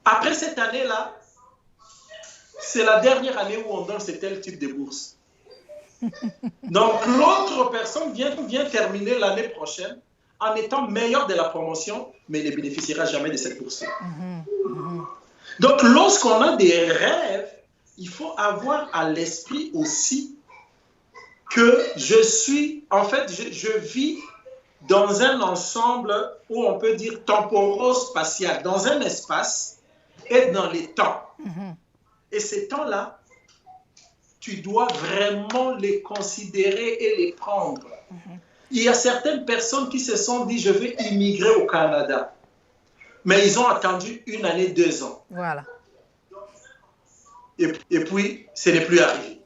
Après cette année-là, c'est la dernière année où on donne ce tel type de bourse. Donc, l'autre personne vient terminer l'année prochaine en étant meilleur de la promotion, mais ne bénéficiera jamais de cette bourse. Donc, lorsqu'on a des rêves, il faut avoir à l'esprit aussi que je vis dans un ensemble où on peut dire temporo-spatial, dans un espace et dans les temps. Et ces temps-là, tu dois vraiment les considérer et les prendre. Il y a certaines personnes qui se sont dit, je vais immigrer au Canada. Mais ils ont attendu 1 année, 2 ans. Voilà. Et puis, ce n'est plus arrivé.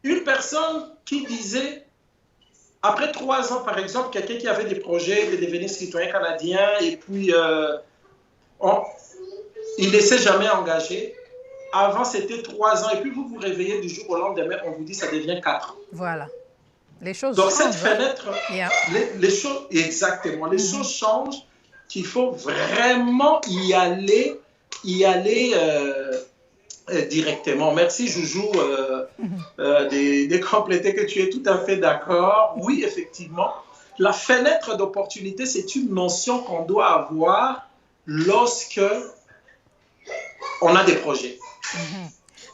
Une personne qui disait, après 3 ans, par exemple, quelqu'un qui avait des projets de devenir citoyen canadien et puis il ne s'est jamais engagé. Avant, c'était 3 ans. Et puis, vous vous réveillez du jour au lendemain, on vous dit ça devient 4. Voilà. Les choses Donc, changent. cette fenêtre, les choses, exactement, les choses changent, qu'il faut vraiment y aller directement. Merci, Joujou, de compléter que tu es tout à fait d'accord. Oui, effectivement, la fenêtre d'opportunité, c'est une notion qu'on doit avoir lorsque on a des projets.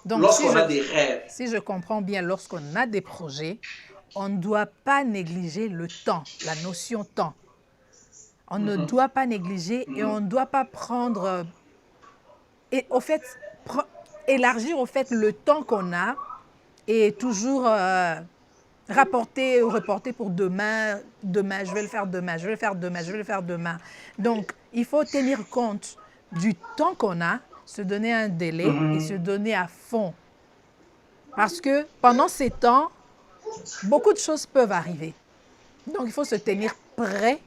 Donc, lorsqu'on a des rêves. Si je comprends bien, lorsqu'on a des projets, on ne doit pas négliger le temps, la notion temps. On ne doit pas négliger et on ne doit pas prendre... Et au fait, élargir au fait le temps qu'on a et toujours reporter pour demain, je vais le faire demain, je vais le faire demain, je vais le faire demain. Donc, il faut tenir compte du temps qu'on a, se donner un délai et se donner à fond. Parce que pendant ces temps, beaucoup de choses peuvent arriver. Donc, il faut se tenir prêt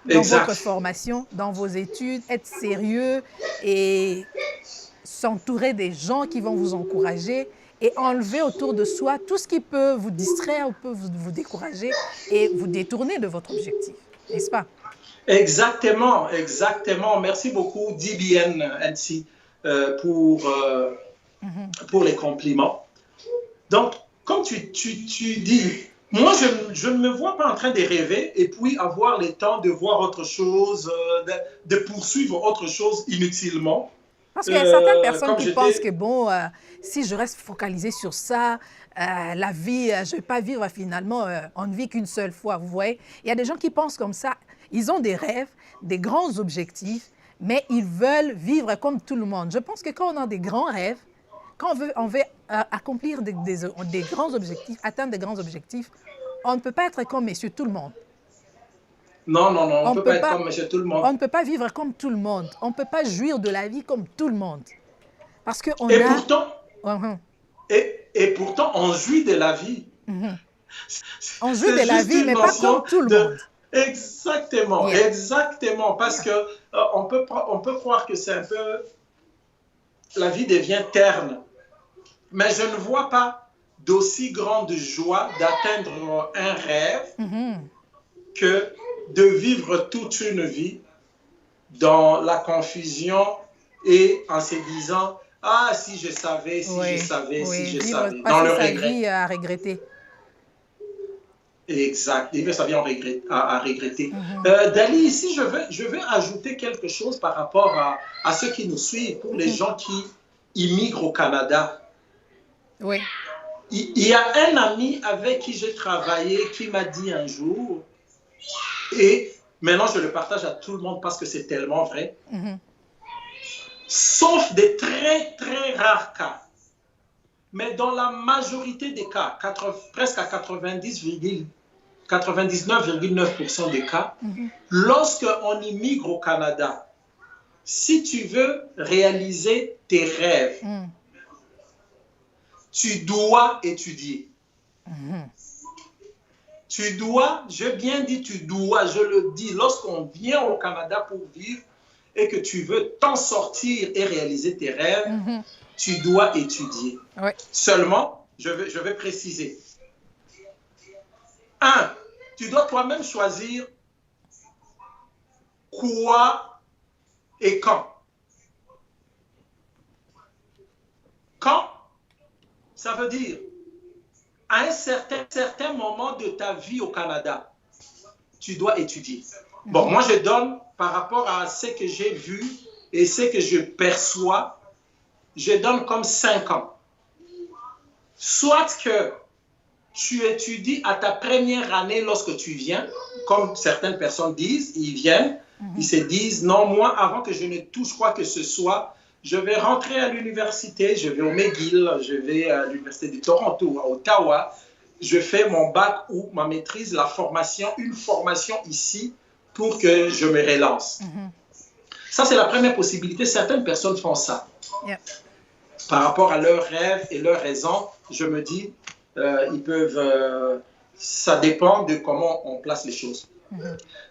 dans votre formation, dans vos études, être sérieux et s'entourer des gens qui vont vous encourager et enlever autour de soi tout ce qui peut vous distraire ou peut vous décourager et vous détourner de votre objectif. N'est-ce pas? Exactement, exactement. Merci beaucoup, DBN-NC, pour les compliments. Donc, comme tu dis, moi, je ne me vois pas en train de rêver et puis avoir le temps de voir autre chose, de poursuivre autre chose inutilement. Parce qu'il y a certaines personnes qui pensent que, bon, si je reste focalisé sur ça, la vie, je ne vais pas vivre finalement, on ne vit qu'une seule fois, vous voyez. Il y a des gens qui pensent comme ça. Ils ont des rêves, des grands objectifs, mais ils veulent vivre comme tout le monde. Je pense que quand on a des grands rêves, quand on veut accomplir des grands objectifs, atteindre des grands objectifs, on ne peut pas être comme monsieur tout le monde. Non, on ne peut pas être comme monsieur tout le monde. On ne peut pas vivre comme tout le monde. On ne peut pas jouir de la vie comme tout le monde. Parce qu'on et a... Pourtant, et pourtant, on jouit de la vie. On jouit de la vie, mais pas comme tout le monde. Exactement, exactement. Parce que on peut croire que c'est un peu... La vie devient terne. Mais je ne vois pas d'aussi grande joie d'atteindre un rêve que de vivre toute une vie dans la confusion et en se disant « Ah, si je savais, si je savais, si je savais », dans le regret. Sa vie à regretter. Exact, vivre sa vie à regretter. Dali, ici, je veux ajouter quelque chose par rapport à ceux qui nous suivent, pour les gens qui immigrent au Canada. Oui. Il y a un ami avec qui j'ai travaillé qui m'a dit un jour, et maintenant je le partage à tout le monde parce que c'est tellement vrai, sauf des très très rares cas, mais dans la majorité des cas, presque à 99,9% des cas, lorsqu'on immigre au Canada, si tu veux réaliser tes rêves, tu dois étudier. Tu dois, je bien dis tu dois, je le dis, lorsqu'on vient au Canada pour vivre et que tu veux t'en sortir et réaliser tes rêves, tu dois étudier. Ouais. Seulement, je vais préciser. 1, tu dois toi-même choisir quoi et quand. Quand, ça veut dire à un certain moment de ta vie au Canada, tu dois étudier. Bon, moi, je donne par rapport à ce que j'ai vu et ce que je perçois, je donne comme 5 ans. Soit que tu étudies à ta première année lorsque tu viens, comme certaines personnes disent, ils viennent, ils se disent, non, moi, avant que je ne touche quoi que ce soit, je vais rentrer à l'université, je vais au McGill, je vais à l'université de Toronto, à Ottawa, je fais mon bac ou ma maîtrise, la formation, une formation ici pour que je me relance. Ça, c'est la première possibilité. Certaines personnes font ça. Yep. Par rapport à leurs rêves et leurs raisons, je me dis, ils peuvent... ça dépend de comment on place les choses.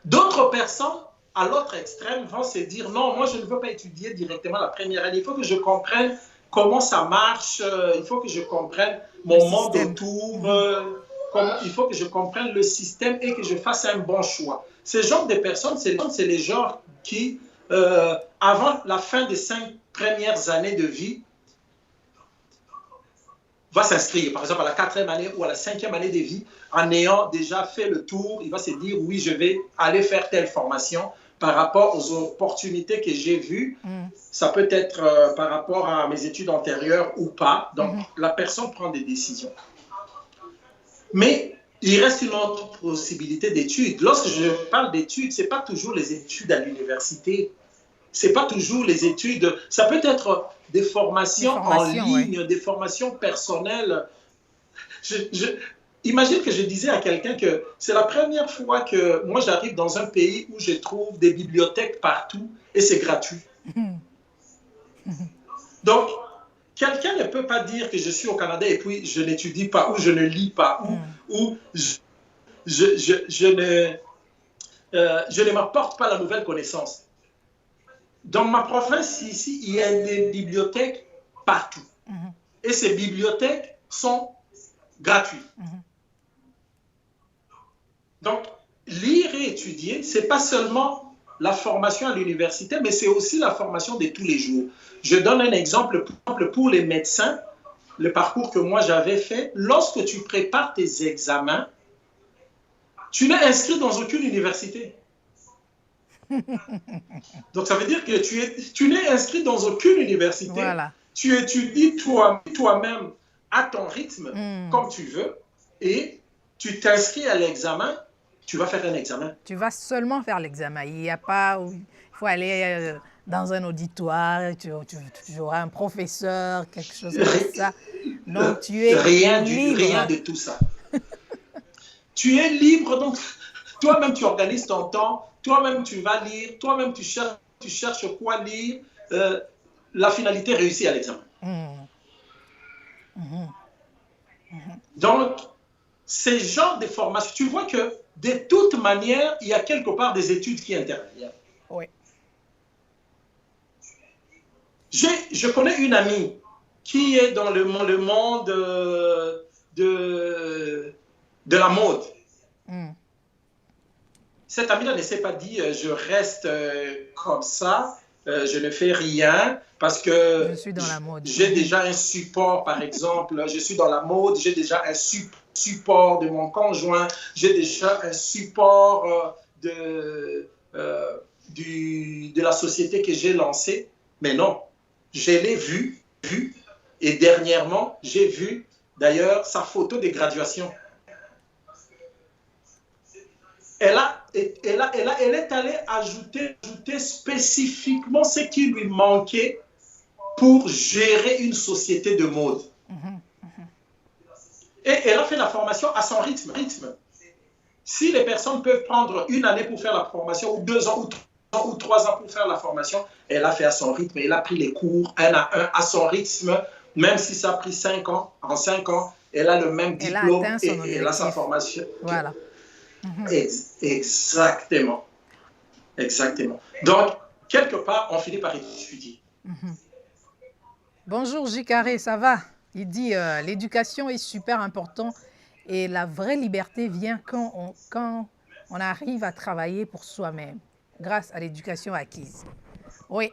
D'autres personnes, à l'autre extrême, vont se dire, non, moi, je ne veux pas étudier directement la première année. Il faut que je comprenne comment ça marche. Il faut que je comprenne mon monde autour. Il faut que je comprenne le système et que je fasse un bon choix. Ce genre de personnes, c'est les gens qui, avant la fin des 5 premières années de vie, va s'inscrire, par exemple, à la 4e année ou à la 5e année de vie, en ayant déjà fait le tour, il va se dire, oui, je vais aller faire telle formation par rapport aux opportunités que j'ai vues. Ça peut être par rapport à mes études antérieures ou pas. Donc, la personne prend des décisions. Mais il reste une autre possibilité d'études. Lorsque je parle d'études, ce n'est pas toujours les études à l'université. Ce n'est pas toujours les études. Ça peut être des formations en ligne, des formations personnelles. Imagine que je disais à quelqu'un que c'est la première fois que moi j'arrive dans un pays où je trouve des bibliothèques partout et c'est gratuit. Donc, quelqu'un ne peut pas dire que je suis au Canada et puis je n'étudie pas ou je ne lis pas ou je ne m'apporte pas la nouvelle connaissance. Dans ma province, ici, il y a des bibliothèques partout. Et ces bibliothèques sont gratuites. Donc, lire et étudier, ce n'est pas seulement la formation à l'université, mais c'est aussi la formation de tous les jours. Je donne un exemple pour les médecins, le parcours que moi j'avais fait. Lorsque tu prépares tes examens, tu n'es inscrit dans aucune université. Donc, ça veut dire que tu n'es inscrit dans aucune université. Voilà. Tu étudies toi-même à ton rythme, comme tu veux, et tu t'inscris à l'examen, tu vas faire un examen. Tu vas seulement faire l'examen. Il n'y a pas... Il faut aller dans un auditoire, tu auras un professeur, quelque chose comme ça. Non, tu es libre. Rien de tout ça. Tu es libre, donc toi-même tu organises ton temps, toi-même tu vas lire, toi-même tu cherches quoi lire. La finalité réussit à l'examen. Donc, ces genres de formations, tu vois que de toute manière, il y a quelque part des études qui interviennent. Oui. Je connais une amie qui est dans le monde de la mode. Cette amie-là ne s'est pas dit je reste comme ça, je ne fais rien parce que j'ai déjà un support, par exemple, je suis dans la mode, j'ai déjà un support de mon conjoint, j'ai déjà un support de la société que j'ai lancée. Mais non, je l'ai vu, et dernièrement, j'ai vu d'ailleurs sa photo de graduation. Elle est allée ajouter spécifiquement ce qui lui manquait pour gérer une société de mode. Et elle a fait la formation à son rythme. Si les personnes peuvent prendre une année pour faire la formation, ou 2 ans, ou 3 ans pour faire la formation, elle a fait à son rythme. Elle a pris les cours un à un à son rythme, même si ça a pris 5 ans. En 5 ans, elle a le même diplôme et elle a sa formation. Voilà. Exactement. Donc, quelque part, on finit par étudier. Bonjour Jikaré, ça va? Il dit l'éducation est super important et la vraie liberté vient quand on arrive à travailler pour soi-même. grâce à l'éducation acquise. Oui,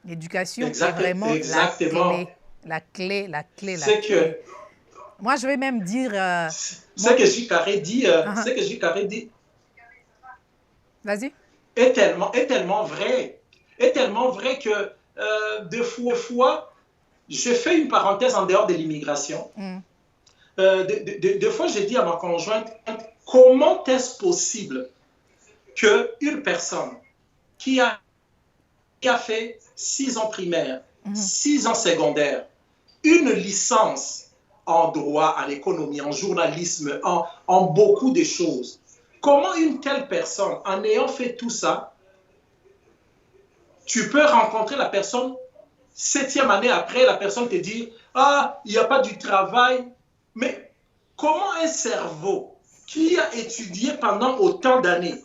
l'éducation est Exact, vraiment exactement. la clé. C'est que, Moi, je vais même dire... ce que J. Carré dit, uh-huh. Vas-y. Est tellement vrai que deux fois, je fais une parenthèse en dehors de l'immigration. Deux fois, j'ai dit à ma conjointe, comment est-ce possible qu'une personne qui a fait 6 ans primaire, 6 ans secondaire, une licence en droit, en économie, en journalisme, en beaucoup de choses, comment une telle personne, en ayant fait tout ça, tu peux rencontrer la personne 7e année après, la personne te dit « Ah, il n'y a pas du travail. » Mais comment un cerveau qui a étudié pendant autant d'années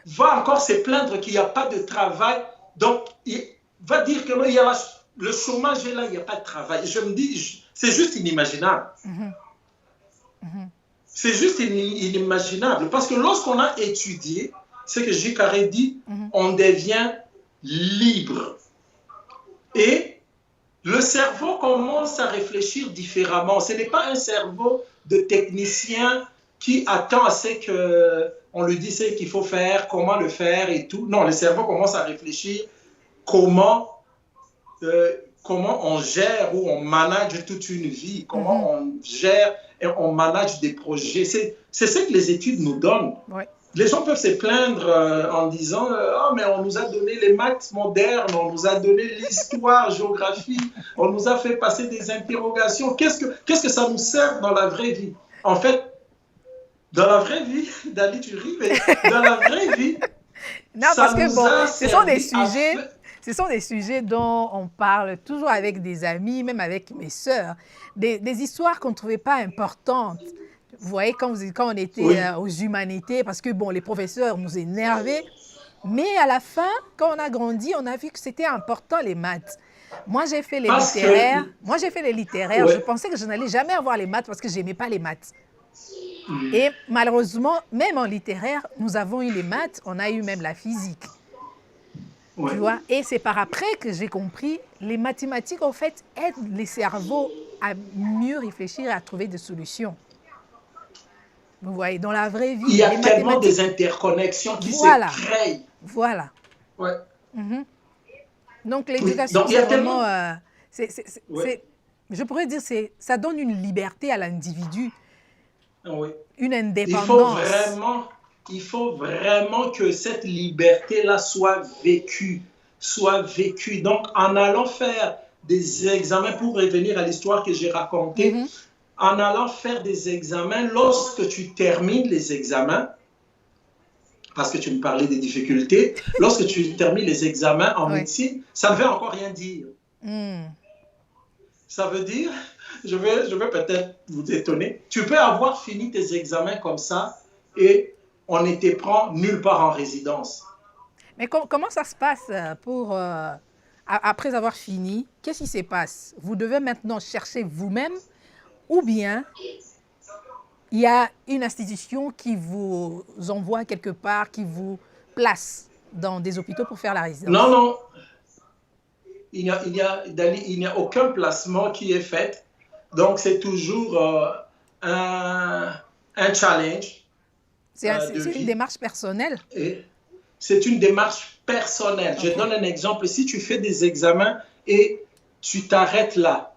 va encore se plaindre qu'il n'y a pas de travail? Donc, il va dire que il y a le chômage est là, il n'y a pas de travail. Je me dis, c'est juste inimaginable. C'est juste inimaginable. Parce que lorsqu'on a étudié, ce que J. Carré dit, on devient libre. Et le cerveau commence à réfléchir différemment. Ce n'est pas un cerveau de technicien qui attend à ce qu'on lui dise ce qu'il faut faire, comment le faire et tout. Non, le cerveau commence à réfléchir comment on gère ou on manage toute une vie, comment on gère et on manage des projets. C'est ce que les études nous donnent. Ouais. Les gens peuvent se plaindre en disant « Oh, mais on nous a donné les maths modernes, on nous a donné l'histoire, géographie, on nous a fait passer des interrogations. Qu'est-ce que ça nous sert dans la vraie vie ?» En fait, dans la vraie vie, Dali, tu ris, mais dans la vraie vie, non, parce que bon, ce sont des sujets dont on parle toujours avec des amis, même avec mes sœurs, des histoires qu'on ne trouvait pas importantes. Vous voyez, quand on était aux humanités, parce que bon, les professeurs nous énervaient, mais à la fin, quand on a grandi, on a vu que c'était important les maths. Moi, j'ai fait les littéraires. Ouais. Je pensais que je n'allais jamais avoir les maths parce que je n'aimais pas les maths. Et malheureusement, même en littéraire, nous avons eu les maths, on a eu même la physique. Ouais. Tu vois? Et c'est par après que j'ai compris, les mathématiques, en fait, aident les cerveaux à mieux réfléchir et à trouver des solutions. Vous voyez, dans la vraie vie, il y a tellement des interconnexions qui se créent. Voilà. Ouais. Donc, l'éducation, oui. c'est vraiment... je pourrais dire, ça donne une liberté à l'individu, une indépendance. Il faut vraiment que cette liberté-là soit vécue. Donc, en allant faire des examens, pour revenir à l'histoire que j'ai racontée, en allant faire des examens, lorsque tu termines les examens, parce que tu me parlais des difficultés, lorsque tu termines les examens en médecine, ça ne veut encore rien dire. Ça veut dire, je vais peut-être vous étonner, tu peux avoir fini tes examens comme ça et on ne te prend nulle part en résidence. Mais comment ça se passe pour, après avoir fini? Qu'est-ce qui se passe? Vous devez maintenant chercher vous-même ou bien il y a une institution qui vous envoie quelque part, qui vous place dans des hôpitaux pour faire la résidence? Non. Il n'y a aucun placement qui est fait. Donc, c'est toujours un challenge. C'est une démarche personnelle? C'est une démarche personnelle. Je donne un exemple. Si tu fais des examens et tu t'arrêtes là,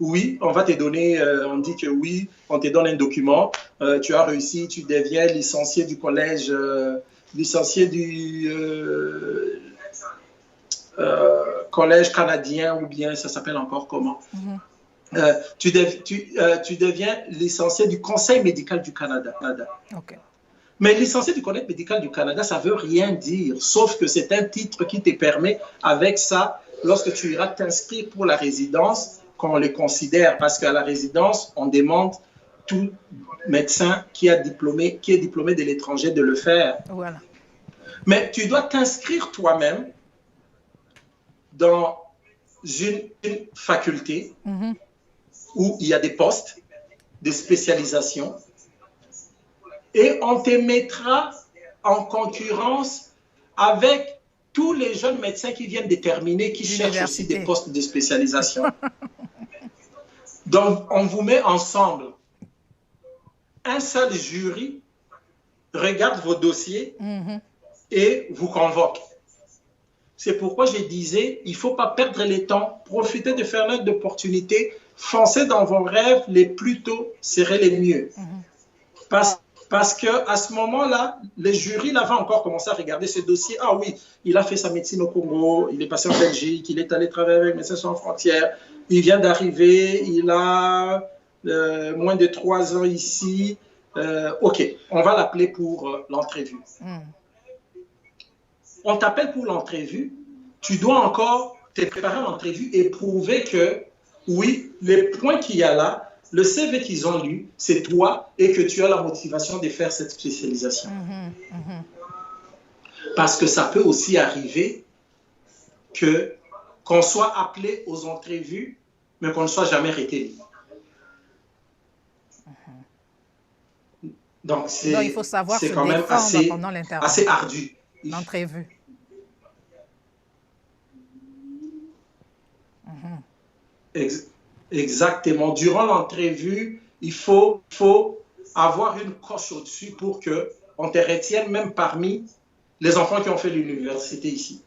oui, on va te donner, on dit que oui, on te donne un document, tu as réussi, tu deviens licencié du collège, licencié du collège canadien, ou bien ça s'appelle encore comment? Tu deviens licencié du Conseil médical du Canada. Mais licencié du Conseil médical du Canada, ça ne veut rien dire, sauf que c'est un titre qui te permet, avec ça, lorsque tu iras t'inscrire pour la résidence, qu'on le considère, parce qu'à la résidence, on demande tout médecin qui est diplômé de l'étranger de le faire. Voilà. Mais tu dois t'inscrire toi-même dans une faculté où il y a des postes, des spécialisations, et on te mettra en concurrence avec tous les jeunes médecins qui viennent de terminer, qui cherchent aussi des postes de spécialisation. Donc, on vous met ensemble. Un seul jury regarde vos dossiers et vous convoque. C'est pourquoi je disais, il ne faut pas perdre le temps, profiter de fenêtres d'opportunités, foncez dans vos rêves les plus tôt seraient les mieux. Parce qu'à ce moment-là, le jury là, va encore commencer à regarder ce dossier. Ah oui, il a fait sa médecine au Congo, il est passé en Belgique, il est allé travailler avec Médecins sans frontières, il vient d'arriver, il a moins de 3 ans ici. OK, on va l'appeler pour l'entrevue. On t'appelle pour l'entrevue, tu dois encore te préparer à l'entrevue et prouver que, oui, les points qu'il y a là, le CV qu'ils ont lu, c'est toi et que tu as la motivation de faire cette spécialisation. Parce que ça peut aussi arriver qu'on soit appelé aux entrevues, mais qu'on ne soit jamais retenu. Donc, il faut savoir c'est quand même assez ardu. L'entrevue. Exactement. Durant l'entrevue, il faut avoir une coche au-dessus pour qu'on te retienne même parmi les enfants qui ont fait l'université ici.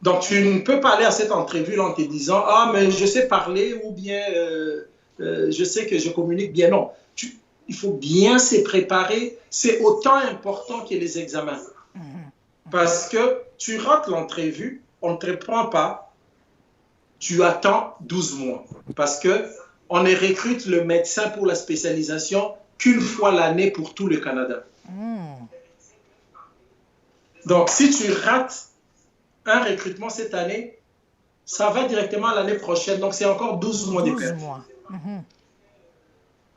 Donc, tu ne peux pas aller à cette entrevue en te disant « Ah, mais je sais parler » ou bien je sais que je communique bien. Non, il faut bien se préparer. C'est autant important que les examens. Parce que tu rates l'entrevue, on ne te prend pas, tu attends 12 mois. Parce qu'on ne recrute le médecin pour la spécialisation qu'une fois l'année pour tout le Canada. Donc, si tu rates un recrutement cette année, ça va directement à l'année prochaine. Donc, c'est encore 12 mois de perte.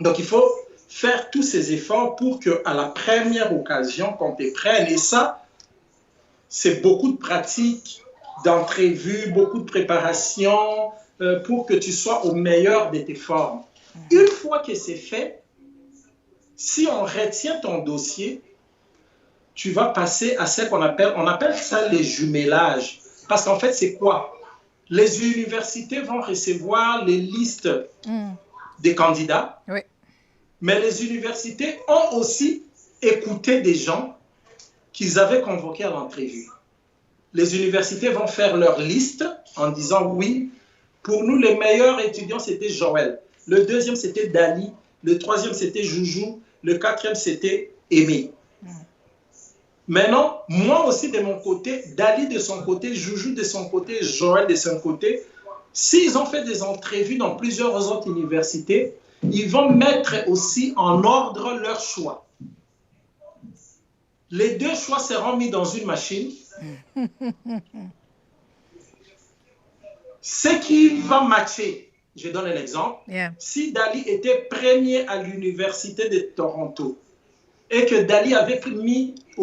Donc, il faut faire tous ces efforts pour qu'à la première occasion qu'on te prenne, et ça, c'est beaucoup de pratique, d'entrevue, beaucoup de préparation pour que tu sois au meilleur de tes formes. Une fois que c'est fait, si on retient ton dossier, tu vas passer à ce qu'on appelle ça les jumelages. Parce qu'en fait, c'est quoi? Les universités vont recevoir les listes des candidats, mais les universités ont aussi écouté des gens qu'ils avaient convoqués à l'entrevue. Les universités vont faire leur liste en disant oui, pour nous, les meilleurs étudiants, c'était Joël. Le deuxième, c'était Dali. Le troisième, c'était Joujou. Le quatrième, c'était Aimé. Maintenant, moi aussi de mon côté, Dali de son côté, Joujou de son côté, Joël de son côté, s'ils ont fait des entrevues dans plusieurs autres universités, ils vont mettre aussi en ordre leurs choix. Les 2 choix seront mis dans une machine. Ce qui va matcher, je donne un exemple, si Dali était premier à l'université de Toronto et que Dali avait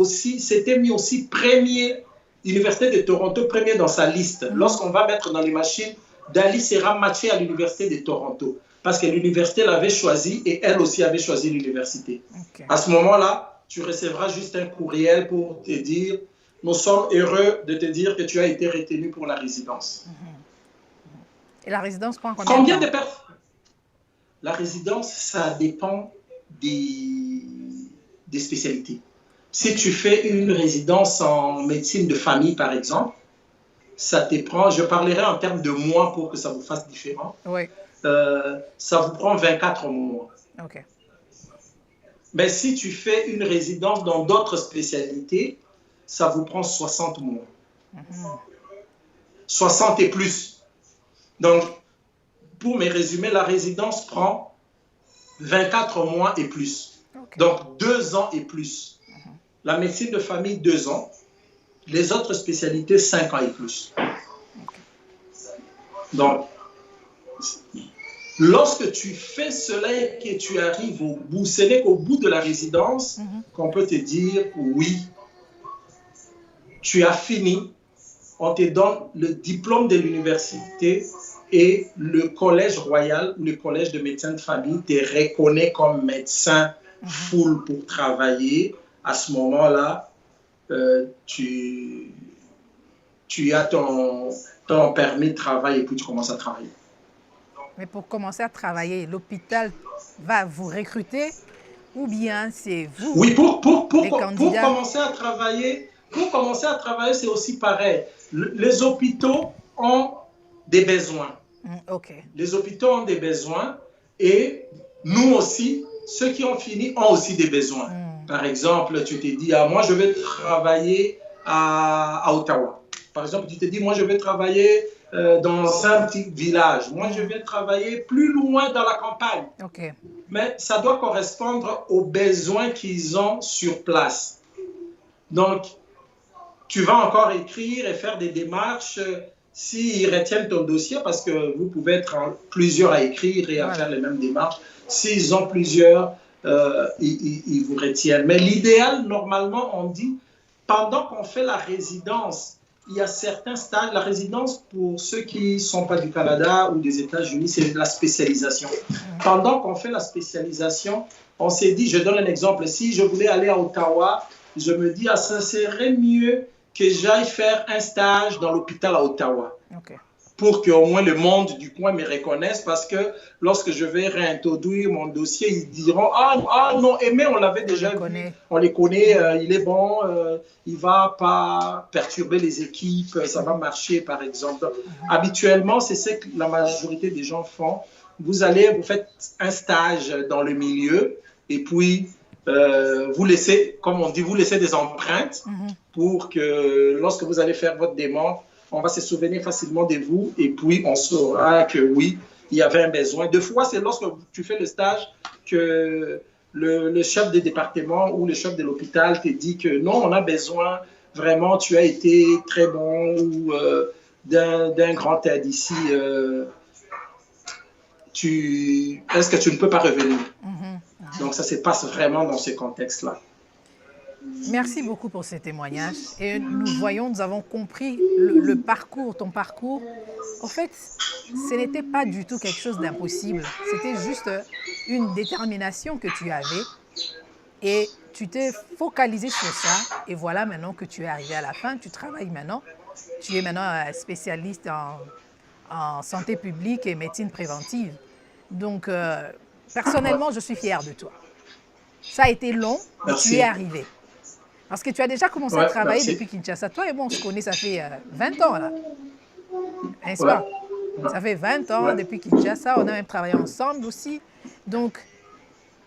s'était mis aussi premier, l'université de Toronto premier dans sa liste, lorsqu'on va mettre dans les machines, Dali sera matché à l'université de Toronto parce que l'université l'avait choisi et elle aussi avait choisi l'université. À ce moment-là, tu recevras juste un courriel pour te dire « Nous sommes heureux de te dire que tu as été retenu pour la résidence. Et la résidence prend combien de temps? La résidence, ça dépend des spécialités. Si tu fais une résidence en médecine de famille, par exemple, ça te prend, je parlerai en termes de mois pour que ça vous fasse différent. Ça vous prend 24 mois. Mais si tu fais une résidence dans d'autres spécialités, ça vous prend 60 mois. 60 et plus. Donc, pour me résumer, la résidence prend 24 mois et plus. Donc, 2 ans et plus. La médecine de famille, 2 ans. Les autres spécialités, 5 ans et plus. Donc, lorsque tu fais cela et que tu arrives au bout, ce n'est qu'au bout de la résidence qu'on peut te dire oui, tu as fini, on te donne le diplôme de l'université et le collège royal ou le collège de médecins de famille te reconnaît comme médecin full pour travailler à ce moment-là, tu as ton permis de travail et puis tu commences à travailler. Mais pour commencer à travailler, l'hôpital va vous recruter ou bien c'est vous, Oui, les candidats? pour commencer à travailler, c'est aussi pareil. Les hôpitaux ont des besoins. OK. Les hôpitaux ont des besoins et nous aussi, ceux qui ont fini ont aussi des besoins. Par exemple, tu te dis, moi je vais travailler à Ottawa. Par exemple, tu te dis, moi je vais travailler dans un petit village. Moi je vais travailler plus loin dans la campagne. OK. Mais ça doit correspondre aux besoins qu'ils ont sur place. Donc, tu vas encore écrire et faire des démarches s'ils retiennent ton dossier, parce que vous pouvez être plusieurs à écrire et à faire les mêmes démarches. S'ils ont plusieurs, ils vous retiennent. Mais l'idéal, normalement, on dit, pendant qu'on fait la résidence, il y a certains stages. La résidence, pour ceux qui ne sont pas du Canada ou des États-Unis, c'est la spécialisation. Pendant qu'on fait la spécialisation, on s'est dit, je donne un exemple, si je voulais aller à Ottawa, je me dis, ça serait mieux que j'aille faire un stage dans l'hôpital à Ottawa. Okay. Pour qu'au moins le monde du coin me reconnaisse, parce que lorsque je vais réintroduire mon dossier, ils diront, ah non, Aimé, on l'avait déjà vu, on les connaît, il est bon, il ne va pas perturber les équipes, ça va marcher, par exemple. Habituellement, c'est ce que la majorité des gens font. Vous faites un stage dans le milieu et puis vous laissez, comme on dit, vous laissez des empreintes pour que lorsque vous allez faire votre demande, on va se souvenir facilement de vous et puis on saura que oui, il y avait un besoin. Deux fois, c'est lorsque tu fais le stage que le chef de département ou le chef de l'hôpital te dit que non, on a besoin, vraiment, tu as été très bon ou d'un grand aide ici. Est-ce que tu ne peux pas revenir? Donc, ça se passe vraiment dans ce contexte-là. Merci beaucoup pour ces témoignages. Et nous avons compris le parcours, ton parcours. En fait, ce n'était pas du tout quelque chose d'impossible. C'était juste une détermination que tu avais. Et tu t'es focalisé sur ça. Et voilà maintenant que tu es arrivé à la fin. Tu travailles maintenant. Tu es maintenant spécialiste en santé publique et médecine préventive. Donc, personnellement, je suis fière de toi. Ça a été long, mais tu es arrivé. Parce que tu as déjà commencé à travailler depuis Kinshasa. Toi et moi, on se connaît, ça fait 20 ans, là. N'est-ce pas? Ça fait 20 ans depuis Kinshasa. On a même travaillé ensemble aussi. Donc,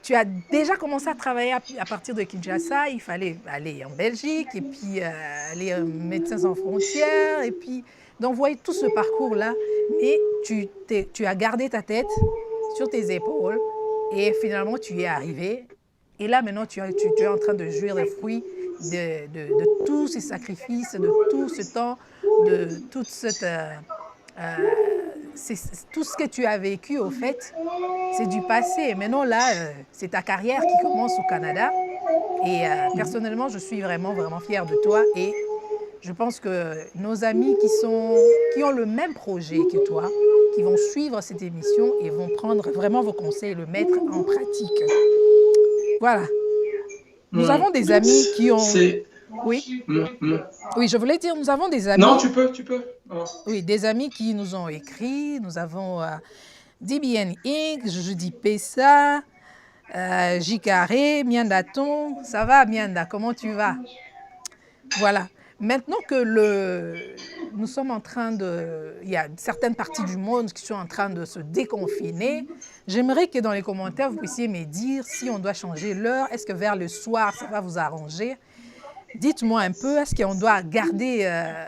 tu as déjà commencé à travailler à partir de Kinshasa. Il fallait aller en Belgique et puis aller à Médecins sans frontières. Et puis, donc, vous voyez tout ce parcours-là. Mais tu as gardé ta tête sur tes épaules et finalement, tu y es arrivé. Et là, maintenant, tu es en train de jouir les fruits de tous ces sacrifices, de tout ce temps, de toute cette... tout ce que tu as vécu, au fait, c'est du passé. Et maintenant, là, c'est ta carrière qui commence au Canada. Et personnellement, je suis vraiment, vraiment fière de toi. Et je pense que nos amis qui ont le même projet que toi, qui vont suivre cette émission et vont prendre vraiment vos conseils et le mettre en pratique. Voilà. Nous avons des amis qui ont... Oui. Oui, je voulais dire, nous avons des amis... Non, tu peux. Oh. Oui, des amis qui nous ont écrit. Nous avons DBN Inc., je dis Pessa, Jikaré, Miandaton. Ça va, Mianda? Comment tu vas? Voilà. Maintenant que nous sommes en train de... Il y a certaines parties du monde qui sont en train de se déconfiner. J'aimerais que dans les commentaires, vous puissiez me dire si on doit changer l'heure. Est-ce que vers le soir, ça va vous arranger? Dites-moi un peu, est-ce qu'on doit garder,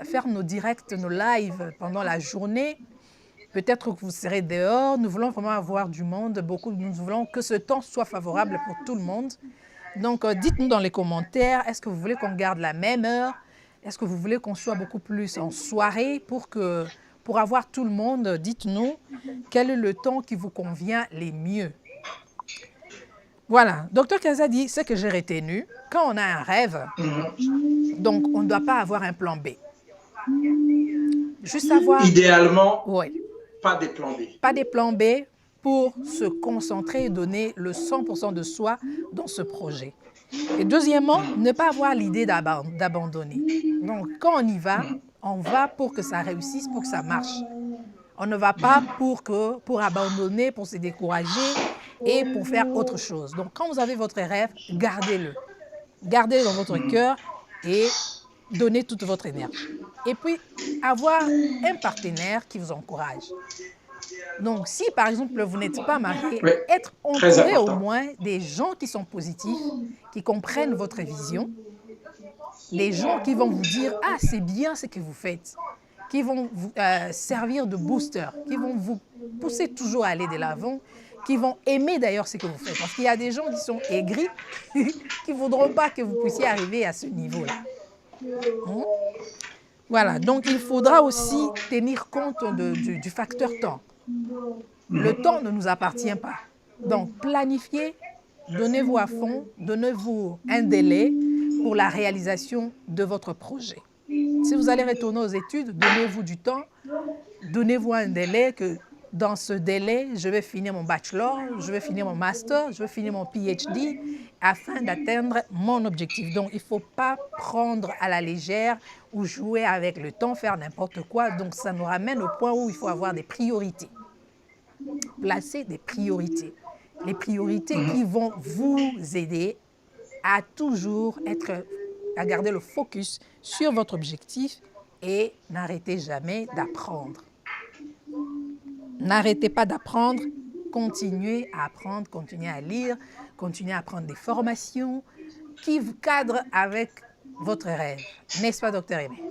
faire nos directs, nos lives pendant la journée? Peut-être que vous serez dehors. Nous voulons vraiment avoir du monde. Nous voulons que ce temps soit favorable pour tout le monde. Donc, dites-nous dans les commentaires, est-ce que vous voulez qu'on garde la même heure? Est-ce que vous voulez qu'on soit beaucoup plus en soirée pour avoir tout le monde? Dites-nous quel est le temps qui vous convient les mieux. Voilà, Dr Kaza dit ce que j'ai retenu. Quand on a un rêve, donc on ne doit pas avoir un plan B. Juste avoir... Idéalement, pas des plans B. Pas des plans B pour se concentrer et donner le 100% de soi dans ce projet. Et deuxièmement, ne pas avoir l'idée d'abandonner. Donc, quand on va pour que ça réussisse, pour que ça marche. On ne va pas pour abandonner, pour se décourager et pour faire autre chose. Donc, quand vous avez votre rêve, gardez-le. Gardez-le dans votre cœur et donnez toute votre énergie. Et puis, avoir un partenaire qui vous encourage. Donc, si par exemple, vous n'êtes pas marié, Oui, être très entouré au important. moins des gens qui sont positifs, qui comprennent votre vision, des gens qui vont vous dire « Ah, c'est bien ce que vous faites », qui vont vous servir de booster, qui vont vous pousser toujours à aller de l'avant, qui vont aimer d'ailleurs ce que vous faites. Parce qu'il y a des gens qui sont aigris, qui ne voudront pas que vous puissiez arriver à ce niveau-là. Voilà, donc il faudra aussi tenir compte du facteur temps. Le temps ne nous appartient pas. Donc planifiez, donnez-vous à fond, donnez-vous un délai pour la réalisation de votre projet. Si vous allez retourner aux études, donnez-vous du temps, donnez-vous un délai que dans ce délai, je vais finir mon bachelor, je vais finir mon master, je vais finir mon PhD afin d'atteindre mon objectif. Donc, il ne faut pas prendre à la légère ou jouer avec le temps, faire n'importe quoi. Donc, ça nous ramène au point où il faut avoir des priorités. Placer des priorités. Les priorités qui vont vous aider à toujours à garder le focus sur votre objectif et n'arrêtez jamais d'apprendre. N'arrêtez pas d'apprendre, continuez à apprendre, continuez à lire, continuez à prendre des formations qui vous cadrent avec votre rêve. N'est-ce pas, Dr. Aimé?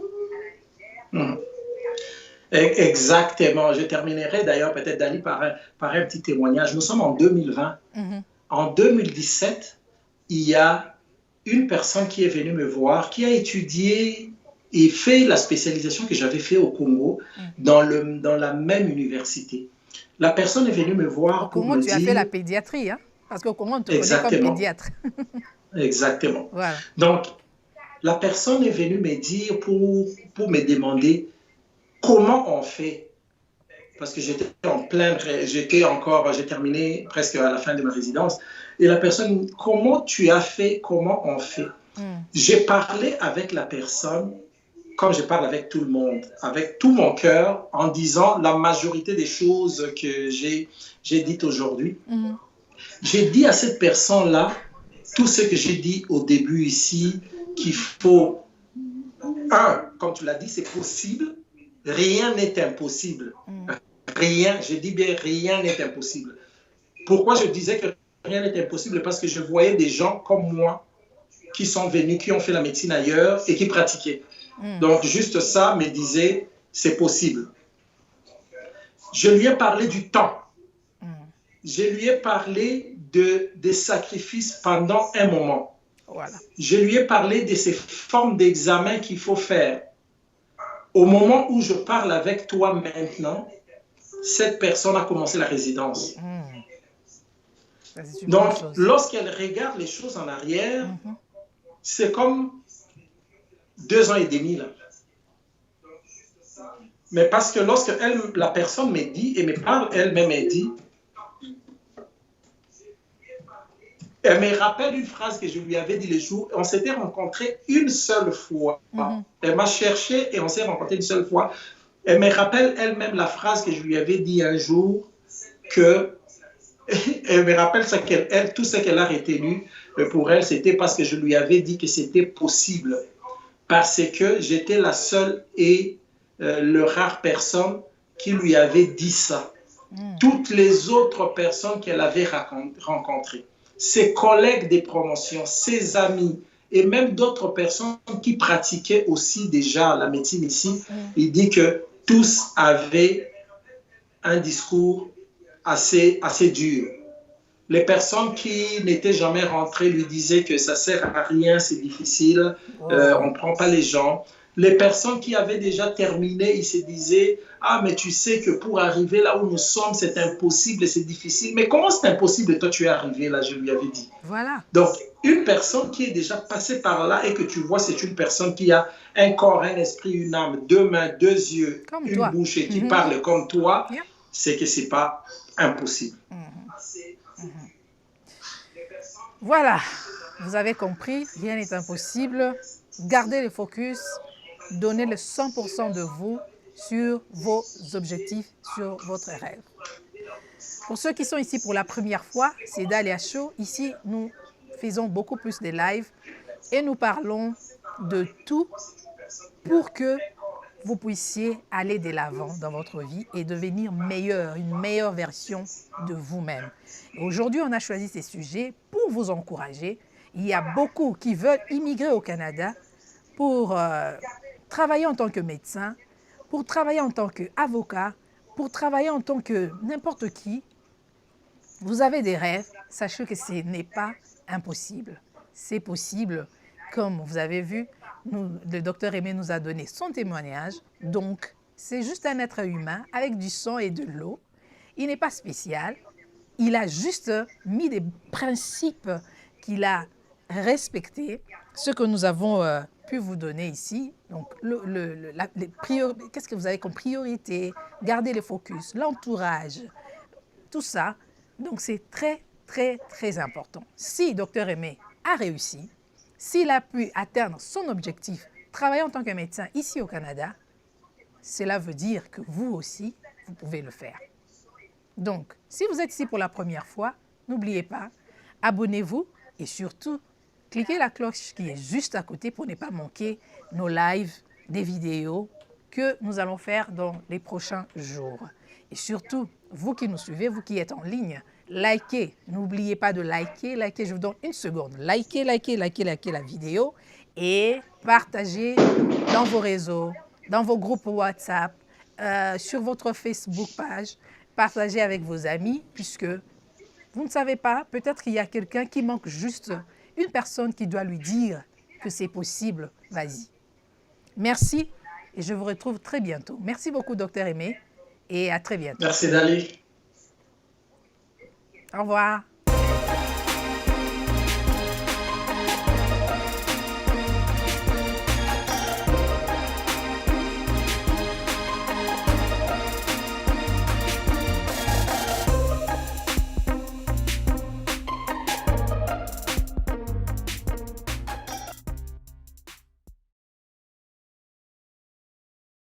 Exactement. Je terminerai d'ailleurs peut-être, Dali, par un petit témoignage. Nous sommes en 2020. En 2017, il y a une personne qui est venue me voir, qui a étudié et fait la spécialisation que j'avais fait au Congo dans la même université. La personne est venue me voir pour me dire... Au Congo, tu as fait la pédiatrie, hein? Parce qu'au Congo, on te connaît comme pédiatre. Exactement. Voilà. Donc, la personne est venue me dire pour me demander comment on fait. Parce que j'étais j'ai terminé presque à la fin de ma résidence. Et la personne, comment tu as fait, comment on fait? J'ai parlé avec la personne comme je parle avec tout le monde, avec tout mon cœur, en disant la majorité des choses que j'ai dites aujourd'hui. J'ai dit à cette personne-là tout ce que j'ai dit au début ici, qu'il faut, comme tu l'as dit, c'est possible. Rien n'est impossible. Rien, je dis bien, rien n'est impossible. Pourquoi je disais que rien n'est impossible? Parce que je voyais des gens comme moi qui sont venus, qui ont fait la médecine ailleurs et qui pratiquaient. Donc, juste ça me disait, c'est possible. Je lui ai parlé du temps. Je lui ai parlé des sacrifices pendant un moment. Voilà. Je lui ai parlé de ces formes d'examen qu'il faut faire. Au moment où je parle avec toi maintenant, cette personne a commencé la résidence. Donc, lorsqu'elle regarde les choses en arrière, c'est comme 2 ans et demi là. Mais parce que lorsque la personne me dit et me parle, elle-même elle dit, elle me rappelle une phrase que je lui avais dit le jour, on s'était rencontrés une seule fois. Elle m'a cherché et on s'est rencontrés une seule fois. Elle me rappelle elle-même la phrase que je lui avais dit un jour, elle me rappelle tout ce qu'elle a retenu pour elle, c'était parce que je lui avais dit que c'était possible. Parce que j'étais la seule et le rare personne qui lui avait dit ça. Toutes les autres personnes qu'elle avait rencontrées, ses collègues des promotions, ses amis et même d'autres personnes qui pratiquaient aussi déjà la médecine ici, il dit que tous avaient un discours assez dur. Les personnes qui n'étaient jamais rentrées lui disaient que ça ne sert à rien, c'est difficile, on ne prend pas les gens. Les personnes qui avaient déjà terminé, ils se disaient « Ah, mais tu sais que pour arriver là où nous sommes, c'est impossible et c'est difficile. » Mais comment c'est impossible et toi tu es arrivé là, je lui avais dit. Voilà. Donc, une personne qui est déjà passée par là et que tu vois, c'est une personne qui a un corps, un esprit, une âme, 2 mains, 2 yeux, comme une bouche et qui parle comme toi, c'est que ce n'est pas impossible. Voilà. Vous avez compris, rien n'est impossible. Gardez le focus, donnez le 100% de vous sur vos objectifs, sur votre rêve. Pour ceux qui sont ici pour la première fois, c'est Dalia Show. Ici, nous faisons beaucoup plus de lives et nous parlons de tout pour que vous puissiez aller de l'avant dans votre vie et devenir meilleur, une meilleure version de vous-même. Aujourd'hui, on a choisi ces sujets pour vous encourager. Il y a beaucoup qui veulent immigrer au Canada pour travailler en tant que médecin, pour travailler en tant qu'avocat, pour travailler en tant que n'importe qui. Vous avez des rêves, sachez que ce n'est pas impossible. C'est possible. Comme vous avez vu, le docteur Aimé nous a donné son témoignage. Donc, c'est juste un être humain avec du sang et de l'eau. Il n'est pas spécial. Il a juste mis des principes qu'il a respectés, ce que nous avons pu vous donner ici. Donc, qu'est-ce que vous avez comme priorité? Garder le focus, l'entourage, tout ça. Donc, c'est très, très, très important. Si Dr Aimé a réussi, s'il a pu atteindre son objectif, travailler en tant que médecin ici au Canada, cela veut dire que vous aussi, vous pouvez le faire. Donc, si vous êtes ici pour la première fois, n'oubliez pas, abonnez-vous et surtout, cliquez la cloche qui est juste à côté pour ne pas manquer nos lives, des vidéos que nous allons faire dans les prochains jours. Et surtout, vous qui nous suivez, vous qui êtes en ligne, likez. N'oubliez pas de liker. Likez, je vous donne une seconde. Likez la vidéo et partagez dans vos réseaux, dans vos groupes WhatsApp, sur votre Facebook page. Partagez avec vos amis puisque vous ne savez pas, peut-être qu'il y a quelqu'un qui manque juste une personne qui doit lui dire que c'est possible. Vas-y. Merci et je vous retrouve très bientôt. Merci beaucoup, Dr Aimé, et à très bientôt. Merci, Dali. Au revoir.